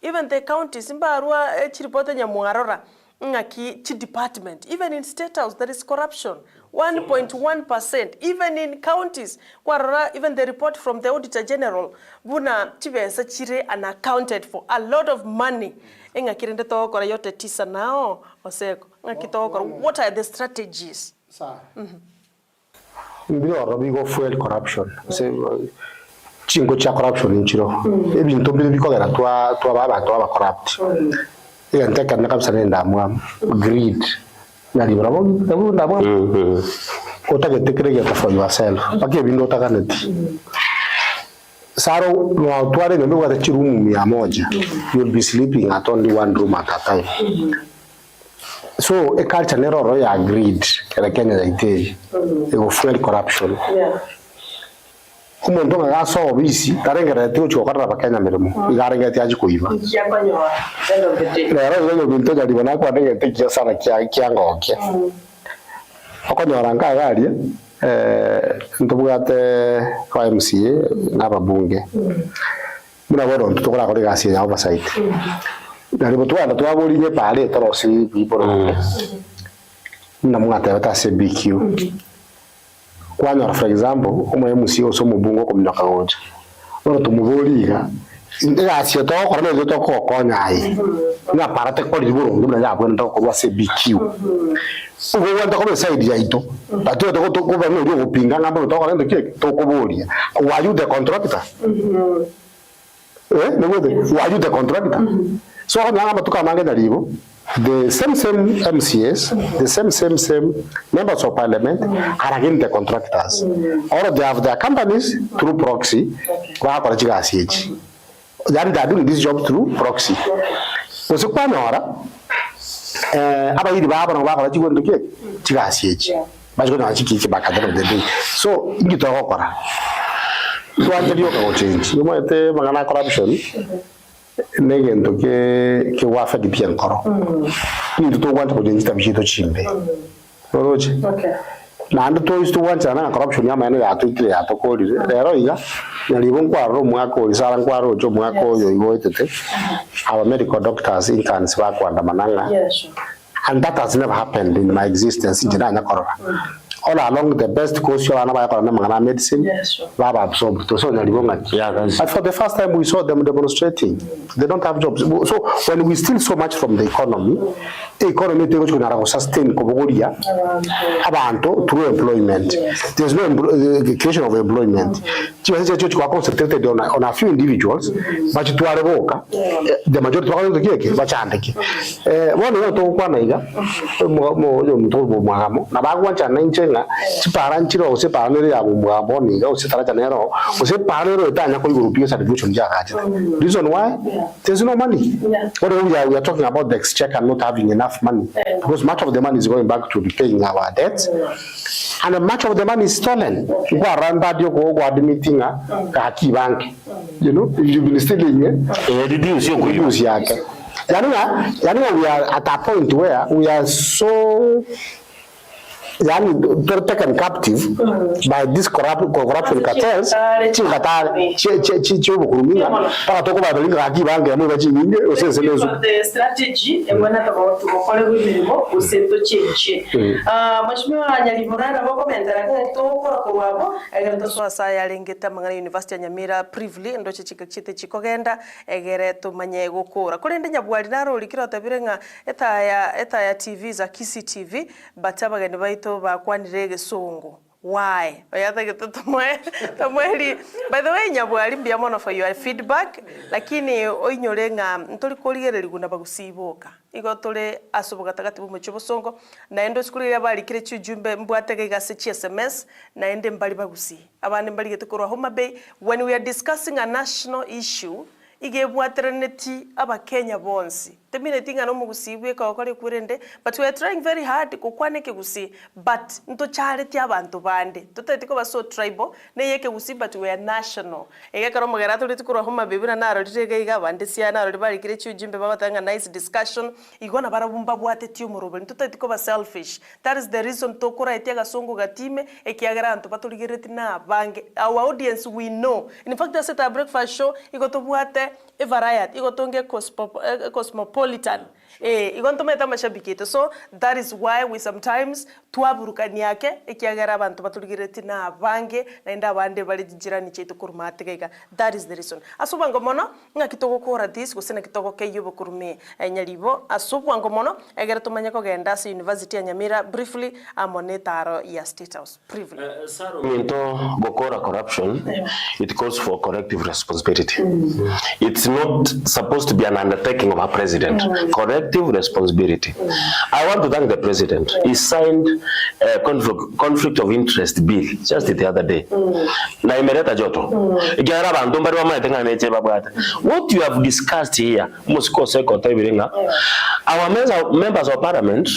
Speaker 4: even the counties imbarwa chiripote nyamwarora ngaki chi department even in state house there is corruption 1.1% even in counties kwarora even the report from the auditor general buna chibesa chire unaccounted for a lot of money engakirinde tokora yote tisa nao Oseko ngakitokora what are the strategies
Speaker 6: mbiro robigo fuel corruption chingo cha corruption inchiro ebintu bikogera twa baba corrupt iganteka nakabisa nenda mwa greed nali bravo ndabo otagetekerege for yourself pake bindo utakaneti saro no tware no wa chirumu 100 you'll be sleeping at only one room at a time so a culture neroro ya greed kera Kenya ite ego fuel corruption umuntu ngagaso obisi tarengera tyo chokara bakanya mirimo igarenga tyaji kuiba lero bintu jali bona kwa ndege tyo sana kya ngoke okonyora ngagaria ntubugate kwa MCA n'ababunge muna bodo tukora kuri gasi ya oversight Nyaribo twaburinye pale torosi people muna mungate batase BQ kwanyora for example umu MCA so mubungo ko myaka goje oro tumuburiga ngasi to ko no to ko konyaye na parate ko liburu ngumna yabo ndo ko wase BQ ugo wanda ko side ya ito atu to ko ba no go pinga ngabo to ko ndo ke to ko buria were you the contractor no were you the contractor so nganga matuka mange Nyaribo the same MCAs, the same members of parliament are again the contractors. All of they have their companies through proxy. They are doing this job through proxy. So kwa nora, abayiri baba no bakora chigondo ke chigasiye. Bajiko na chiki baka the day. So ingito okora. So antelio ka change. You might magana corruption. Negendo ke wafa di piankoro quindi tutto quanto potete stabilito chimbe oroje na ando to isto wancha na corruption ya maana ya tuitire ya to ko lero iga Nyaribo nkwaro mwaka oli sala nkwaro jo mwaka oyo igoitete our medical doctors interns ba kwanda mananga and that has never happened in my existence in Jana Korora all along the best course you are na medicine baba absorb to so Nyaribo ngati but for the first time we saw them demonstrating they don't have jobs so when we steal so much from the economy tego chuna sustain kobogoria abantu through employment there's no creation of employment chibaze cyo kwa concentrated on a few individuals but to areboka the majority of the keke bachandeke wona to kwa naiga mo yo mtobo mwagamo na bagwancha nanche chiparanchiro ose panere ya mugabo niga ose taracha nero ose panere etanya ko European certification jakaje reason why there's no money what we are talking about the exchequer not having enough money because much of the money is going back to repaying our debts and much of the money is stolen go around that you go admitting ka ki bank you know if you've been stealing reduce yake yani we are at a point where we are so they're taken captive by this corruption cartels.
Speaker 4: The strategy University ya Nyamira privily ndo chikachite chikogenda egere tumanye gukura kuri ndi nyabwari naro likira tabirenga eta TV za KCTV batabagani baito bakwanire gesongo why oyatha gitutumwe tamweli by the way nyabwari mbia mono for your feedback lakini oinyorenga ntoli koligereri guna bagusiboka igo tole asubuga tagati bumwe chobosongo na endo skuli ya bali kire chujumbe mbwatege gase SMS na ende mbali bagusi abandi mbali getukoro Homa Bay when we are discussing a national issue igebwatereneti aba Kenya bonsi temine tinga no mugusibwe ka okore kurende but we are trying very hard kukwane kegusi but nto charity abantu bande tutetiko baso tribal ne yeke gusi but we are national ege karo mugera tuli tikuro homa bibira naro ritege iga bande sia naro ribari kire chujimbe baba tanga nice discussion igona barabumba bwate tio murobo tutetiko ba selfish. That is the reason tokora etiaga songo gatime ekiagera antu batuligireti na bange our audience we know in fact that's a breakfast show igoto bwate a variety igotonge cosmopolitan igontometa mashabikite so that is why we sometimes twaburukani yake ekiagera abantu batuligireti na bange na inda bande bali jirani chetu kurmategeka that is the reason asubango mono ngakitogo kora this gusena kitogo keyo kurme Nyaribo asubango mono egera tumanya ko genda sa University ya Nyamira briefly amonetaro ya State House briefly
Speaker 5: Minto bokora corruption it calls for collective responsibility. It's not supposed to be an undertaking of a president. Collective responsibility. I want to thank the president. He signed a conflict of interest bill just the other day. Na imeleta joto. Igara bantu mbari wa maetenga neche babwata. What you have discussed here, Bw'Oseko tabiringa. Our members of parliament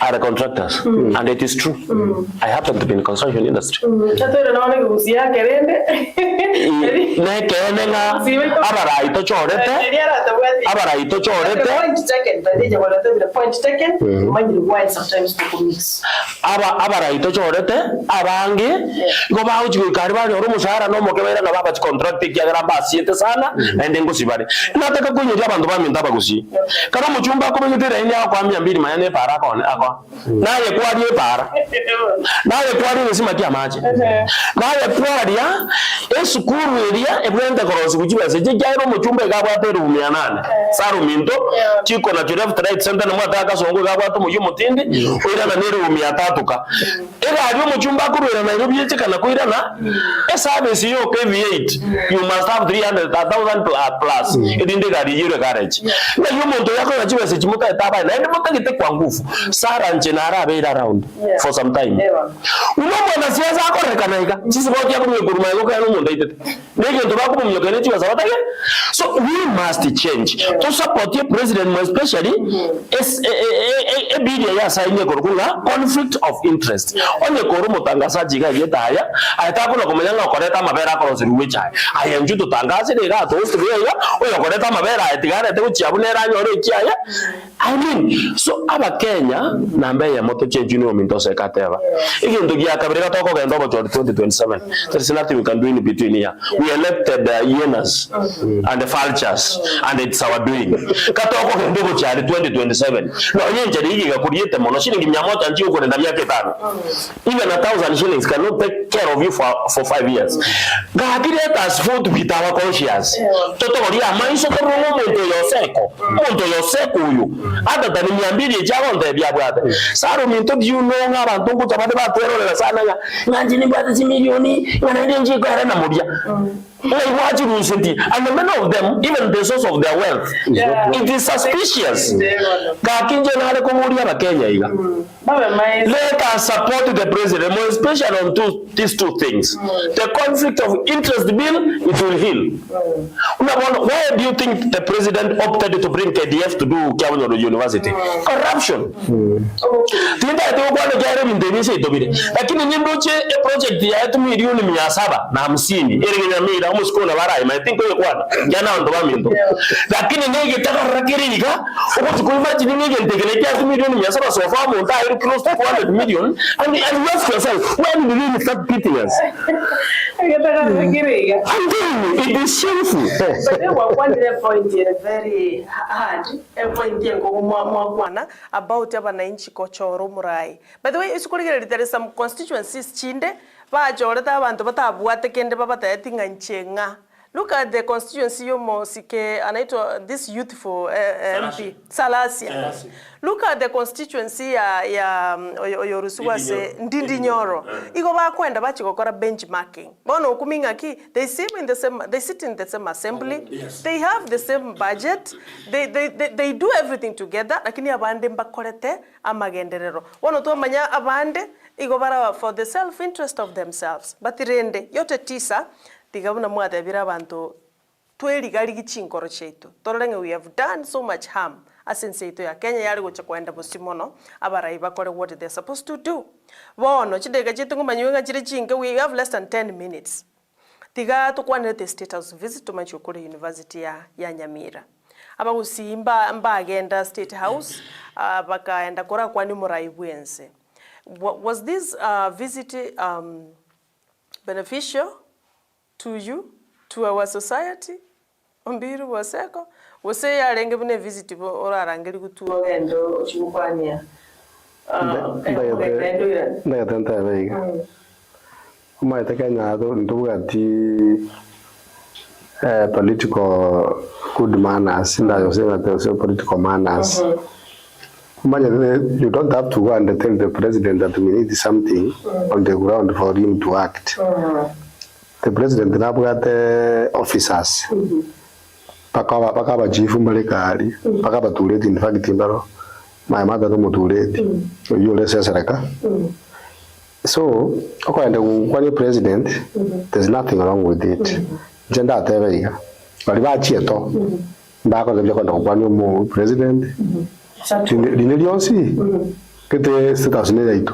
Speaker 5: are the contractors, and it is true. I happen to be in the construction industry. Naye kwali para naye kwali nisima kia maji naye kwali ya esukuru elia ebwenda korosi kujibaze jijairo mu chumba gabwate room 800 saru minto chiko na Left Right Center no mwataka songo gabwate mu yumutindi oira na room 300 ka era ari mu chumba kurwera na Nairobi chikana koira na service yo KV8 you must have 300,000 plus edinde gari yire garage na yumuntu yako yajibaze chimuta etaba na ndi mutagite kwa nguvu sara njenara be around for some time unomwe na siasa akorekanaika sisi boti yako myekuruma yoko yanu munda itete nege ndo bako myokenechi wasawatage so we must change to support the president especially a bill ya saine korukula conflict of interest onye korumo tangasaji ga yetaya ayata kuna komenya koreta mabera korose ruwecha ayenju tutangaze ne ga to striya oyo koreta mabera etigare te uchiabunera nyore ikiaya I mean so aba Kenya nambe ya moto change ni ominto sekateva igintu gya kabiri gatoko genda obo 2027 there is nothing we can do in between here we elected the hyenas and the vultures and it's our doing katoko genda obo 2027 no nyenje rigi gakuriete mono shilingi 100 nji uko nenda myaka 5 even 1,000 shillings cannot take care of you for 5 years gakire as food with our conscience toto ria maiso ko muntu yoseko uyu adata ni 200 jago ndebya bwate saro minto byuno nk'abantu kutabade batwerorera sana nganje ni bwate 1 million ngana nje ko era na mubya like what you recently and the many of them even the source of their wealth it is suspicious gakinje nale ko muri aba Kenya iga let us support the president more especially on these two things the conflict of interest bill it will heal why do you think the president opted to bring KDF to do Kiabu University corruption tinda ito kwa ngere bindenisha itobire lakini nyimboche a project ya 8 milioni 750 iri Nyamira umusikona barayi I think ko kwana jana ndo bamindo lakini nige takarakiriga ukuti kuimagine nige ntegele ya 8 milioni 700 so far mo ta close to 100 million and ask yourself when will you start beating us it is shameful
Speaker 4: but they were one point here very hard point here ko mwana about abananchi kochoro murai by the way isukuligere there is some constituencies chinde bajoreta abantu batabwate kende babatayatinga nchenga. Look at the constituency yomo sike anaitwa this youthful MP Salasia. Look at the constituency ya Oyorusuwa se Ndindi Nyoro. Iko bakwenda bachikokora benchmarking. Bono ukuminga ki they sit in the same assembly. Yes. They have the same budget. They do everything together lakini abande mbakorete amagenderero. Bono to manya abande iko bara for the self interest of themselves. But irende yote tisa tigabuna mwate bira bantu twerigali gichinkoro chetu torenge we have done so much harm asense ito ya Kenya yari gocha kwenda musimono abarai bakore what they're supposed to do bono chidega chitu ngumanywenga chiri chinge we have less than 10 minutes tiga tukwanire the state house visit to Machukuri University ya Nyamira aba gusimba mbagenda state house bakaenda kora kwani murai bwense. Was this visit beneficial to you, to our society? Ombiru Bw'Oseko wose yarenge bune visit orarangeri gutuwa endo chimukwania
Speaker 6: ndaya tenta veiga umaite Kenya nduga ti political good manners ndayo sema political manners. You don't have to go and tell the president that we need something on the ground for him to act. The president nabwate officers. Pakaba chief mbalekali, pakaba tuleti in fact mbaro. My mother no mutuleti. You less sereka. So, according to the president, there's nothing wrong with it. Jenda teveiga. Bali ba chieto. Mbako ndio kwa mu president. Dinelionsi kete sitasine yaitu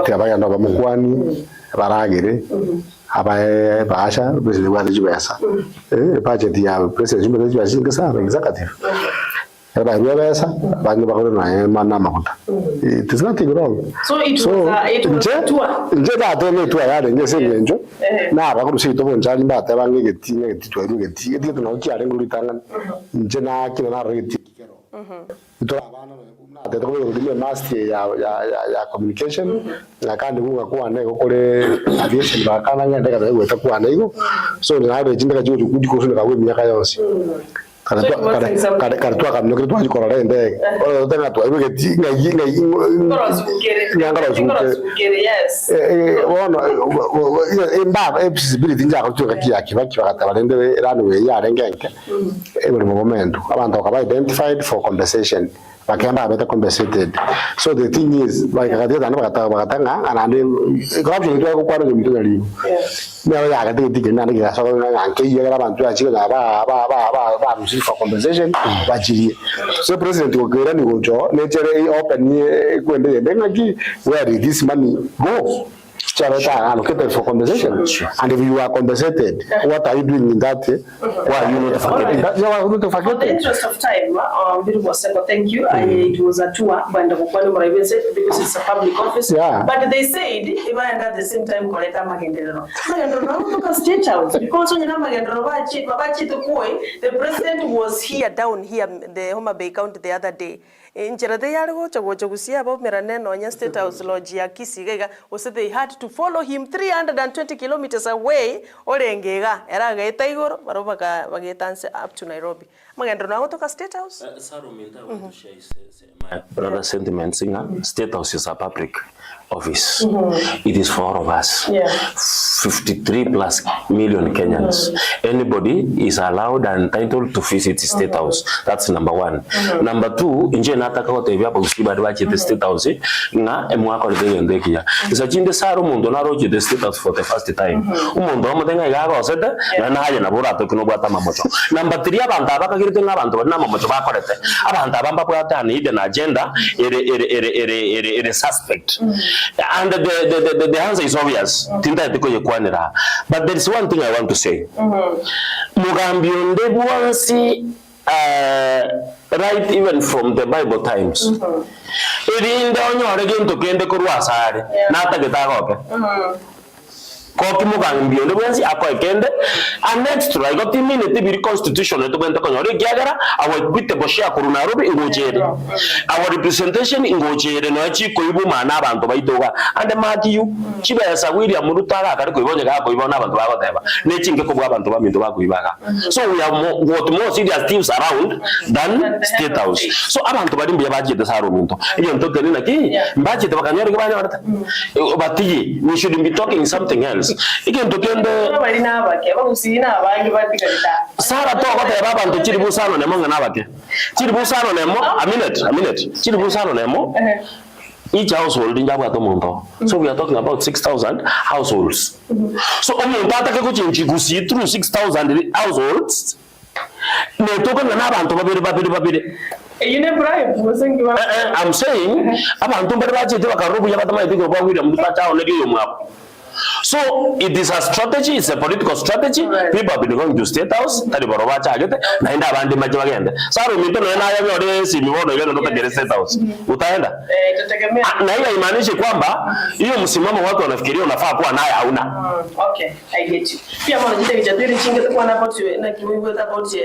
Speaker 6: ya baya ndo bamukwani baragere abaye basha president wa jibesa budget ya president jibesa jinga sana executive aba jibesa bantu bakoro na mana makuta. It is nothing wrong.
Speaker 4: So it was a tour
Speaker 6: nje da tele tour ya ngese ngenjo na bakuru sito bonjali mbata bangegeti ngeti twirugeti eti no kiare ngulitanga nje na kino na regeti ya communication na kandi kuga kwane gukore aviation bakana ngende kada gweta kwane igo so ni nabe jindeka jiwe kudi ko suneka we myaka yose kada twa kamno kiri twa jikora rende o tena twa ibe geti ngangara zukere yes wono imba possibility njaka tuka kiyaki bakibaka barende ranwe ya rengenke buri momento abantu bakaba identified for compensation bakamba beta compensated. So the thing is like kadeta na bakatanga anande corruption ito ko kwaro mito ngali mewa ya kadete tigena na so anke yega abantu ya chiga ba musi for compensation bajiri. So president ko gera ni gojo nature open ni kwende ngaki where did this money go? Allocated for compensation, and if you are compensated, what are you doing in that? Why are you not forgetting?
Speaker 4: For the interest of time, Bw'Oseko, thank you. It was a tour because it's a public office.
Speaker 6: Yeah.
Speaker 4: But they said, if I at the same time, because the president was here down here, the Homa Bay County the other day. Injera they are gusia about Meraneno and State House Lodge Kisigega was they had to follow him 320 kilometers away or Engega, Eraga Taigor, Marobaka Wagetanse up to Nairobi. Magandro to State House?
Speaker 5: My brother sentiment singer, State House is a public office. It is for all of us. 53 plus million Kenyans. Anybody is allowed and entitled to visit the State House. That's number one. Number two, inje nataka wote vya kusiba dwache the State House nga emwako de ndekia. Isa chinde saro mundo na roche the State House for the first time. Umundo omudenga igaga osete na haje na bora to kinobo ata mamocho. Number 3 abantu abakagirite ngabantu na mamocho bakorete. Abantu abamba kwata ni hidden agenda ere suspect. And the answer is obvious. Tinda tikoye kwanira. But there is one thing I want to say. Mugambi onde buansi right even from the Bible times. Erinda onyo regento kende kurwasare na tagetagoke. Koki mugambi onde buansi akoekende and next to I got the minute the constitution to bento konyore gyagara our equitable share ku Nairobi ingojere. Our representation ingojere no achi koibu mana abantu baitoga and Matthew chibesa William Murutara akari koibonye ga koibona abantu bagoteba nechinge ko abantu baminto bakuibaga. So we have more serious things around than State House. So abantu bari mbiye baje desaro minto iyo ntoke nina ki mbaje tabakanyore ke bana barata but we should be talking something else. Again to kende
Speaker 4: bari nabake bagusina abangi batikalita
Speaker 5: Sara to bateba abantu chiri busano nemo ngana bake chiri busano nemo a minute chiri busano nemo Each household in Jabatomonto. So we are talking about 6,000 households. So Ontita can go through 6,000 households. I'm saying, so it is a strategy, it's a political strategy. Right. People have been going to State House, State House. Utaenda? Na hiyo imaanisha kwamba hiyo msimamo watu wanafikiria unafaa kuwa naye hauna.
Speaker 4: Okay, I get you. Pia mbona jitaki jadili chinge kwa na kiwigo about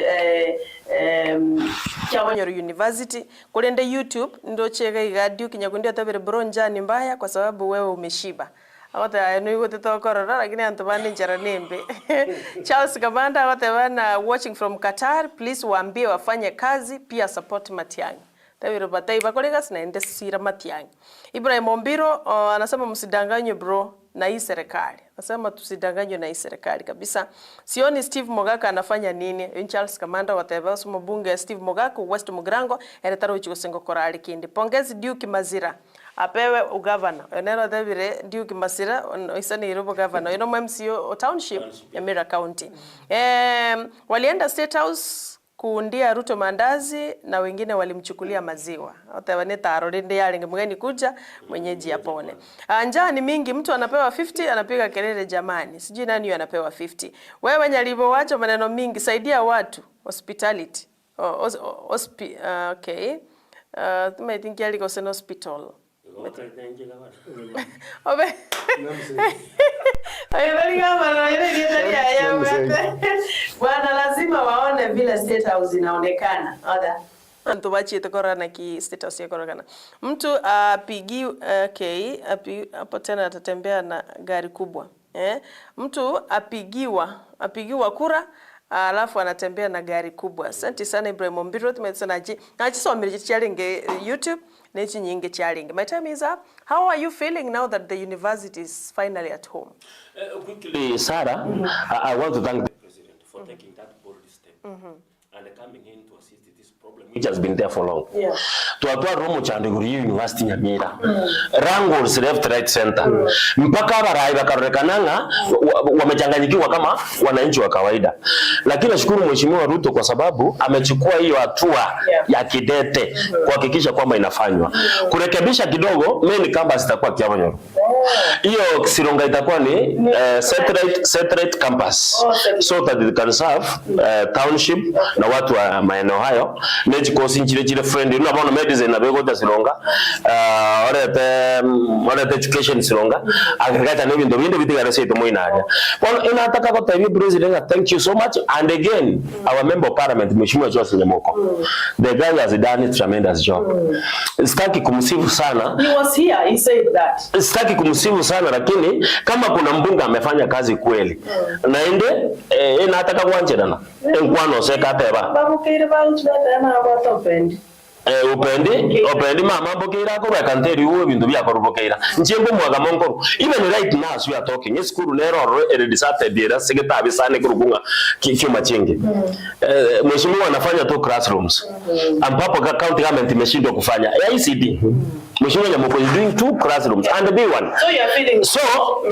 Speaker 4: Nyamira University kulende YouTube ndo chega igadio kinyakundia tabere bronja ni mbaya kwa sababu wewe umeshiba. Awata nuigo tetokorora lakini antubani njara nembe. Charles Kabanda awata wana watching from Qatar, please waambie wafanye kazi pia support Matiang'i. Tabiro batai bakolegas na ende sira Matiang'i. Ibrahim Ombiru anasema msidanganywe bro na hii serikali. Anasema tusidanganywe na hii serikali kabisa. Sioni Steve Mogaka anafanya nini? Charles Kamanda whatever sumo bunge Steve Mogaka West Mugrango eretaro chikosengo korali kindi. Pongezi Duke Mazira. Apewe ugavana. Enero Davire Duke Mazira isa Nyaribo governor. Ino MCO township Nyamira County. Walienda State House kuundia Ruto mandazi na wengine walimchukulia maziwa. Hata waneta arorende yale mgeni kuja mwenyeji apone. Njaa ni mingi, mtu anapewa 50 anapiga kelele jamani. Sijui nani anapewa 50. Wewe Nyaribo wacha maneno mingi, saidia watu, hospitality. Okay. I think yali go sen hospital. Obe. Bwana lazima waone vile State House inaonekana. Oda. Antubachi tokora na ki State House yakorogana. Mtu apigi hapo tena atatembea na gari kubwa. Mtu apigiwa kura alafu anatembea na gari kubwa. Asante sana Ibrahim Ombiru tumesema nachisomera challenge YouTube nechi nyingi challenge. My time is up. How are you feeling now that the university is finally at home?
Speaker 5: Quickly, Sarah, I want to thank the president for taking that bold step and coming in to assist this problem which has been there for long.
Speaker 4: Yeah.
Speaker 5: To atoa Romo Chandeguri University Nyamira. Wrangles left right center. Mpaka barai bakarekananga wamechanganyikiwa kama wananchi wa kawaida. Lakini nashukuru Mheshimiwa Ruto kwa sababu amechukua hiyo hatua ya kidete kuhakikisha kwamba inafanywa. Kurekebisha kidogo main campus itakuwa Kiamonyoro. Hiyo Sironga itakuwa ni satellite campus so that it can serve township na watu wa maeneo hayo. Neji kosi nchile friend ino abona medicine na bego Sironga orete education Sironga agregata no bintu bindi bitigara seto moinaria. Well inataka kwa tabi president, thank you so much, and again our member of parliament Mheshimiwa Joseph Nyamoko, the guy has done a tremendous job. Sitaki kumsifu sana.
Speaker 4: He was here, he said that.
Speaker 5: Sitaki kumsifu sana lakini kama kuna mbunge amefanya kazi kweli naende nataka kuanjana enkwano sekateba
Speaker 4: babukire balutana abatopendi
Speaker 5: upendi mama mbokera ko bakanteri uwe bintu byakorubokera njembo mwaga monkoro even right now we are talking is kuru nero eredisate dira sigeta bisane kurugunga kichuma chingi mheshimiwa anafanya tu classrooms ambapo county government imeshindwa kufanya ICT. Mheshimiwa Nyamoko is doing 2 classrooms and the big one.
Speaker 4: So you are feeling
Speaker 5: so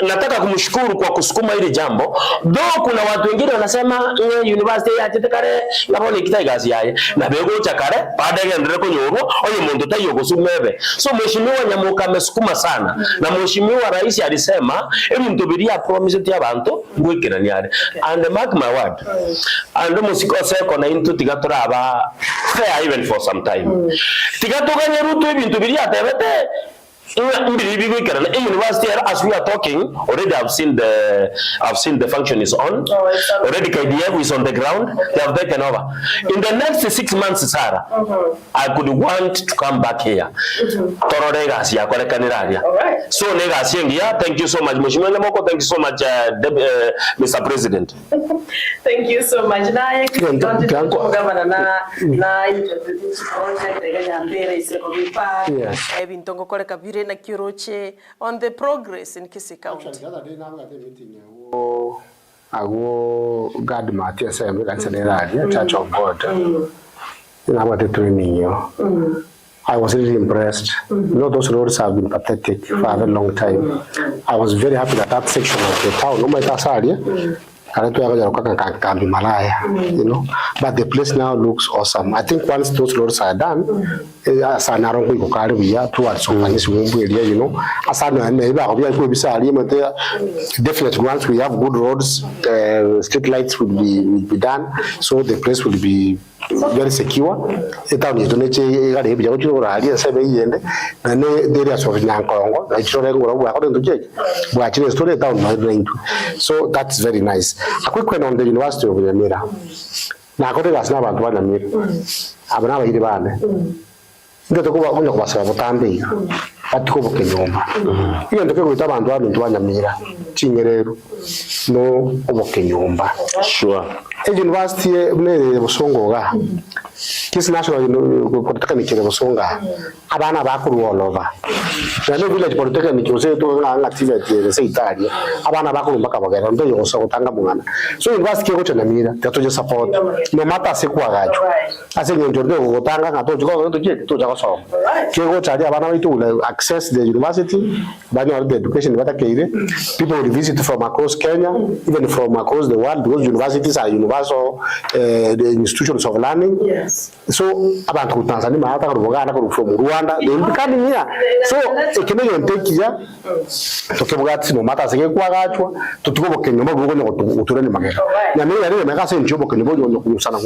Speaker 5: nataka kumshukuru kwa kusukuma hili jambo. Though kuna watu wengine wanasema university ya chitekare ngabone kitaigazi yaye na bego chakare baada ya ndere konyoro oyo muntu tayo gusumebe. So Mheshimiwa Nyamoko amesukuma sana na Mheshimiwa Rais alisema ebintu biria promise ya bantu ngwikiraniare and mark my word and Bw'Oseko na into tigatora aba fair even for some time tigatoganye Ruto ebintu biria tebe university as we are talking already I've seen the function is on already. KDF is on the ground. They have taken over in the next 6 months. Sarah, I could want to come back here. So thank you so much Mheshimiwa Nyamoko, thank you so much Mr. President.
Speaker 4: Thank you so much governor na na Kiroche on the progress in Kisii County.
Speaker 6: Ago God Matthew Assembly Church of God. Na watu training yo. I was really impressed. You know, those roads have been pathetic for a very long time. I was very happy that section of the town, you know, but the place now looks awesome. I think once those roads are done, towards you know, definitely once we have good roads, street lights will be done, so the place will be very secure. So that's very nice. A quick one on the University of Nyamira. Na kote gasina abantu ba Nyamira. Abana bayiri bane. Ndo tukuba kunya kubasaba butambe. Atiko bukenyomba. Iyo ndeke kwita abantu ba Nyamira. Chingerero. No obukenyomba.
Speaker 5: Sure.
Speaker 6: University ne busongoga. Kisi national polytechnic ne busonga. Abana bakuru all over. Na village polytechnic ose to nga activity se Italia. Abana bakuru mpaka bagera ndo yoso gutanga mwana. So university ko Nyamira tatoje support. No matter se kwa gacho. Ase nyo ndo gutanga nga to jago so. Kego chali abana baitu access the university, bani the education batakeire. People will visit from across Kenya, even from across the world, because universities are universal the institutions of learning. Yes. So abantu Tanzania mahata kurugana from Rwanda, they will be coming here. So ekene yonteki ya tokebugati no mata sege kwa gachwa tutuko kenyoma gugo no utureni magera. Nyamira rero megase njobo kenyoma no kumusana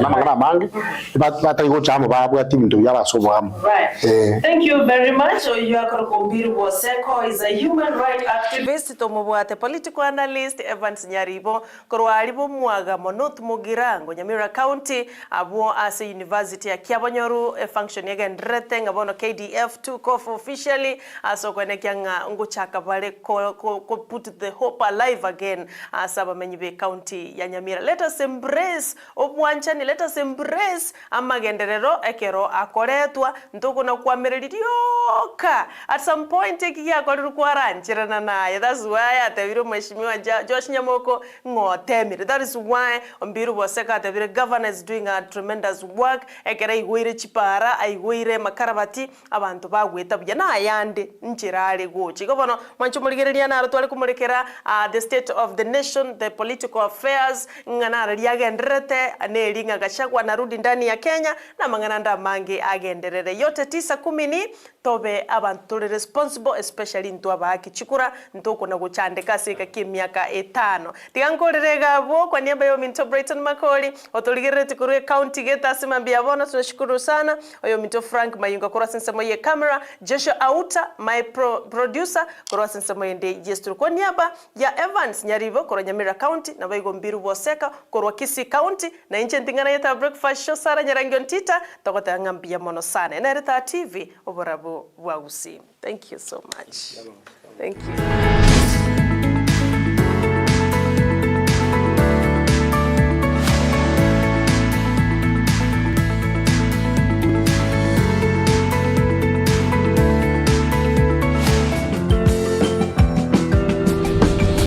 Speaker 6: magana mangi batayigo chamo babwati bintu yabasobo hamo.
Speaker 4: Thank you very much. Ombiru Bw'Oseko is a human rights activist, tomubwate political analyst Evans Nyaribo korwalibo mwaga monot mugirango Nyamira County abo as a university ya Kiabonyoru function again reteng abono KDF took off officially aso kwene kyanga nguchaka bale ko put the hope alive again asaba menyibe county ya Nyamira. Let us embrace obwanchani, let us embrace amagenderero ekero akoretwa ntoko na kwamererioka at some point ikiya kwa kwaranchirana naye. That's why ataviro mheshimiwa Josh Nyamoko ngotemire. That is why Ombiru Bw'Oseko ataviro governor is doing a tremendous work ekera igwire chipara aigwire makarabati abantu bagweta bya nayande nchirale gochi gobono mancho muligereria na rutwale kumurekera the state of the nation, the political affairs ngana ryagendrete ne linga gashagwa narudi ndani ya Kenya na mangananda mange agenderere yote 9-10 tobe abantu responsible especially ntu abaki chikura ntoko na guchandeka sika kimyaka 5 tigankorerega bo kwa niaba yo Minto Brighton Makoli otoligere tikuru county geta simambia bona. Tunashukuru sana oyo Minto Frank Mayunga kwa sensemo ye camera, Joshua Auta my producer kwa sensemo yende gesture kwa niaba ya Evans Nyaribo kwa Nyamira County na baigo Ombiru Bw'Oseko kwa Kisii County na inche ntingana yeta breakfast show Sara Nyarangi Ontita tokota ngambia mono sana na Reta TV oborabu wagusi. Thank you so much. Thank you.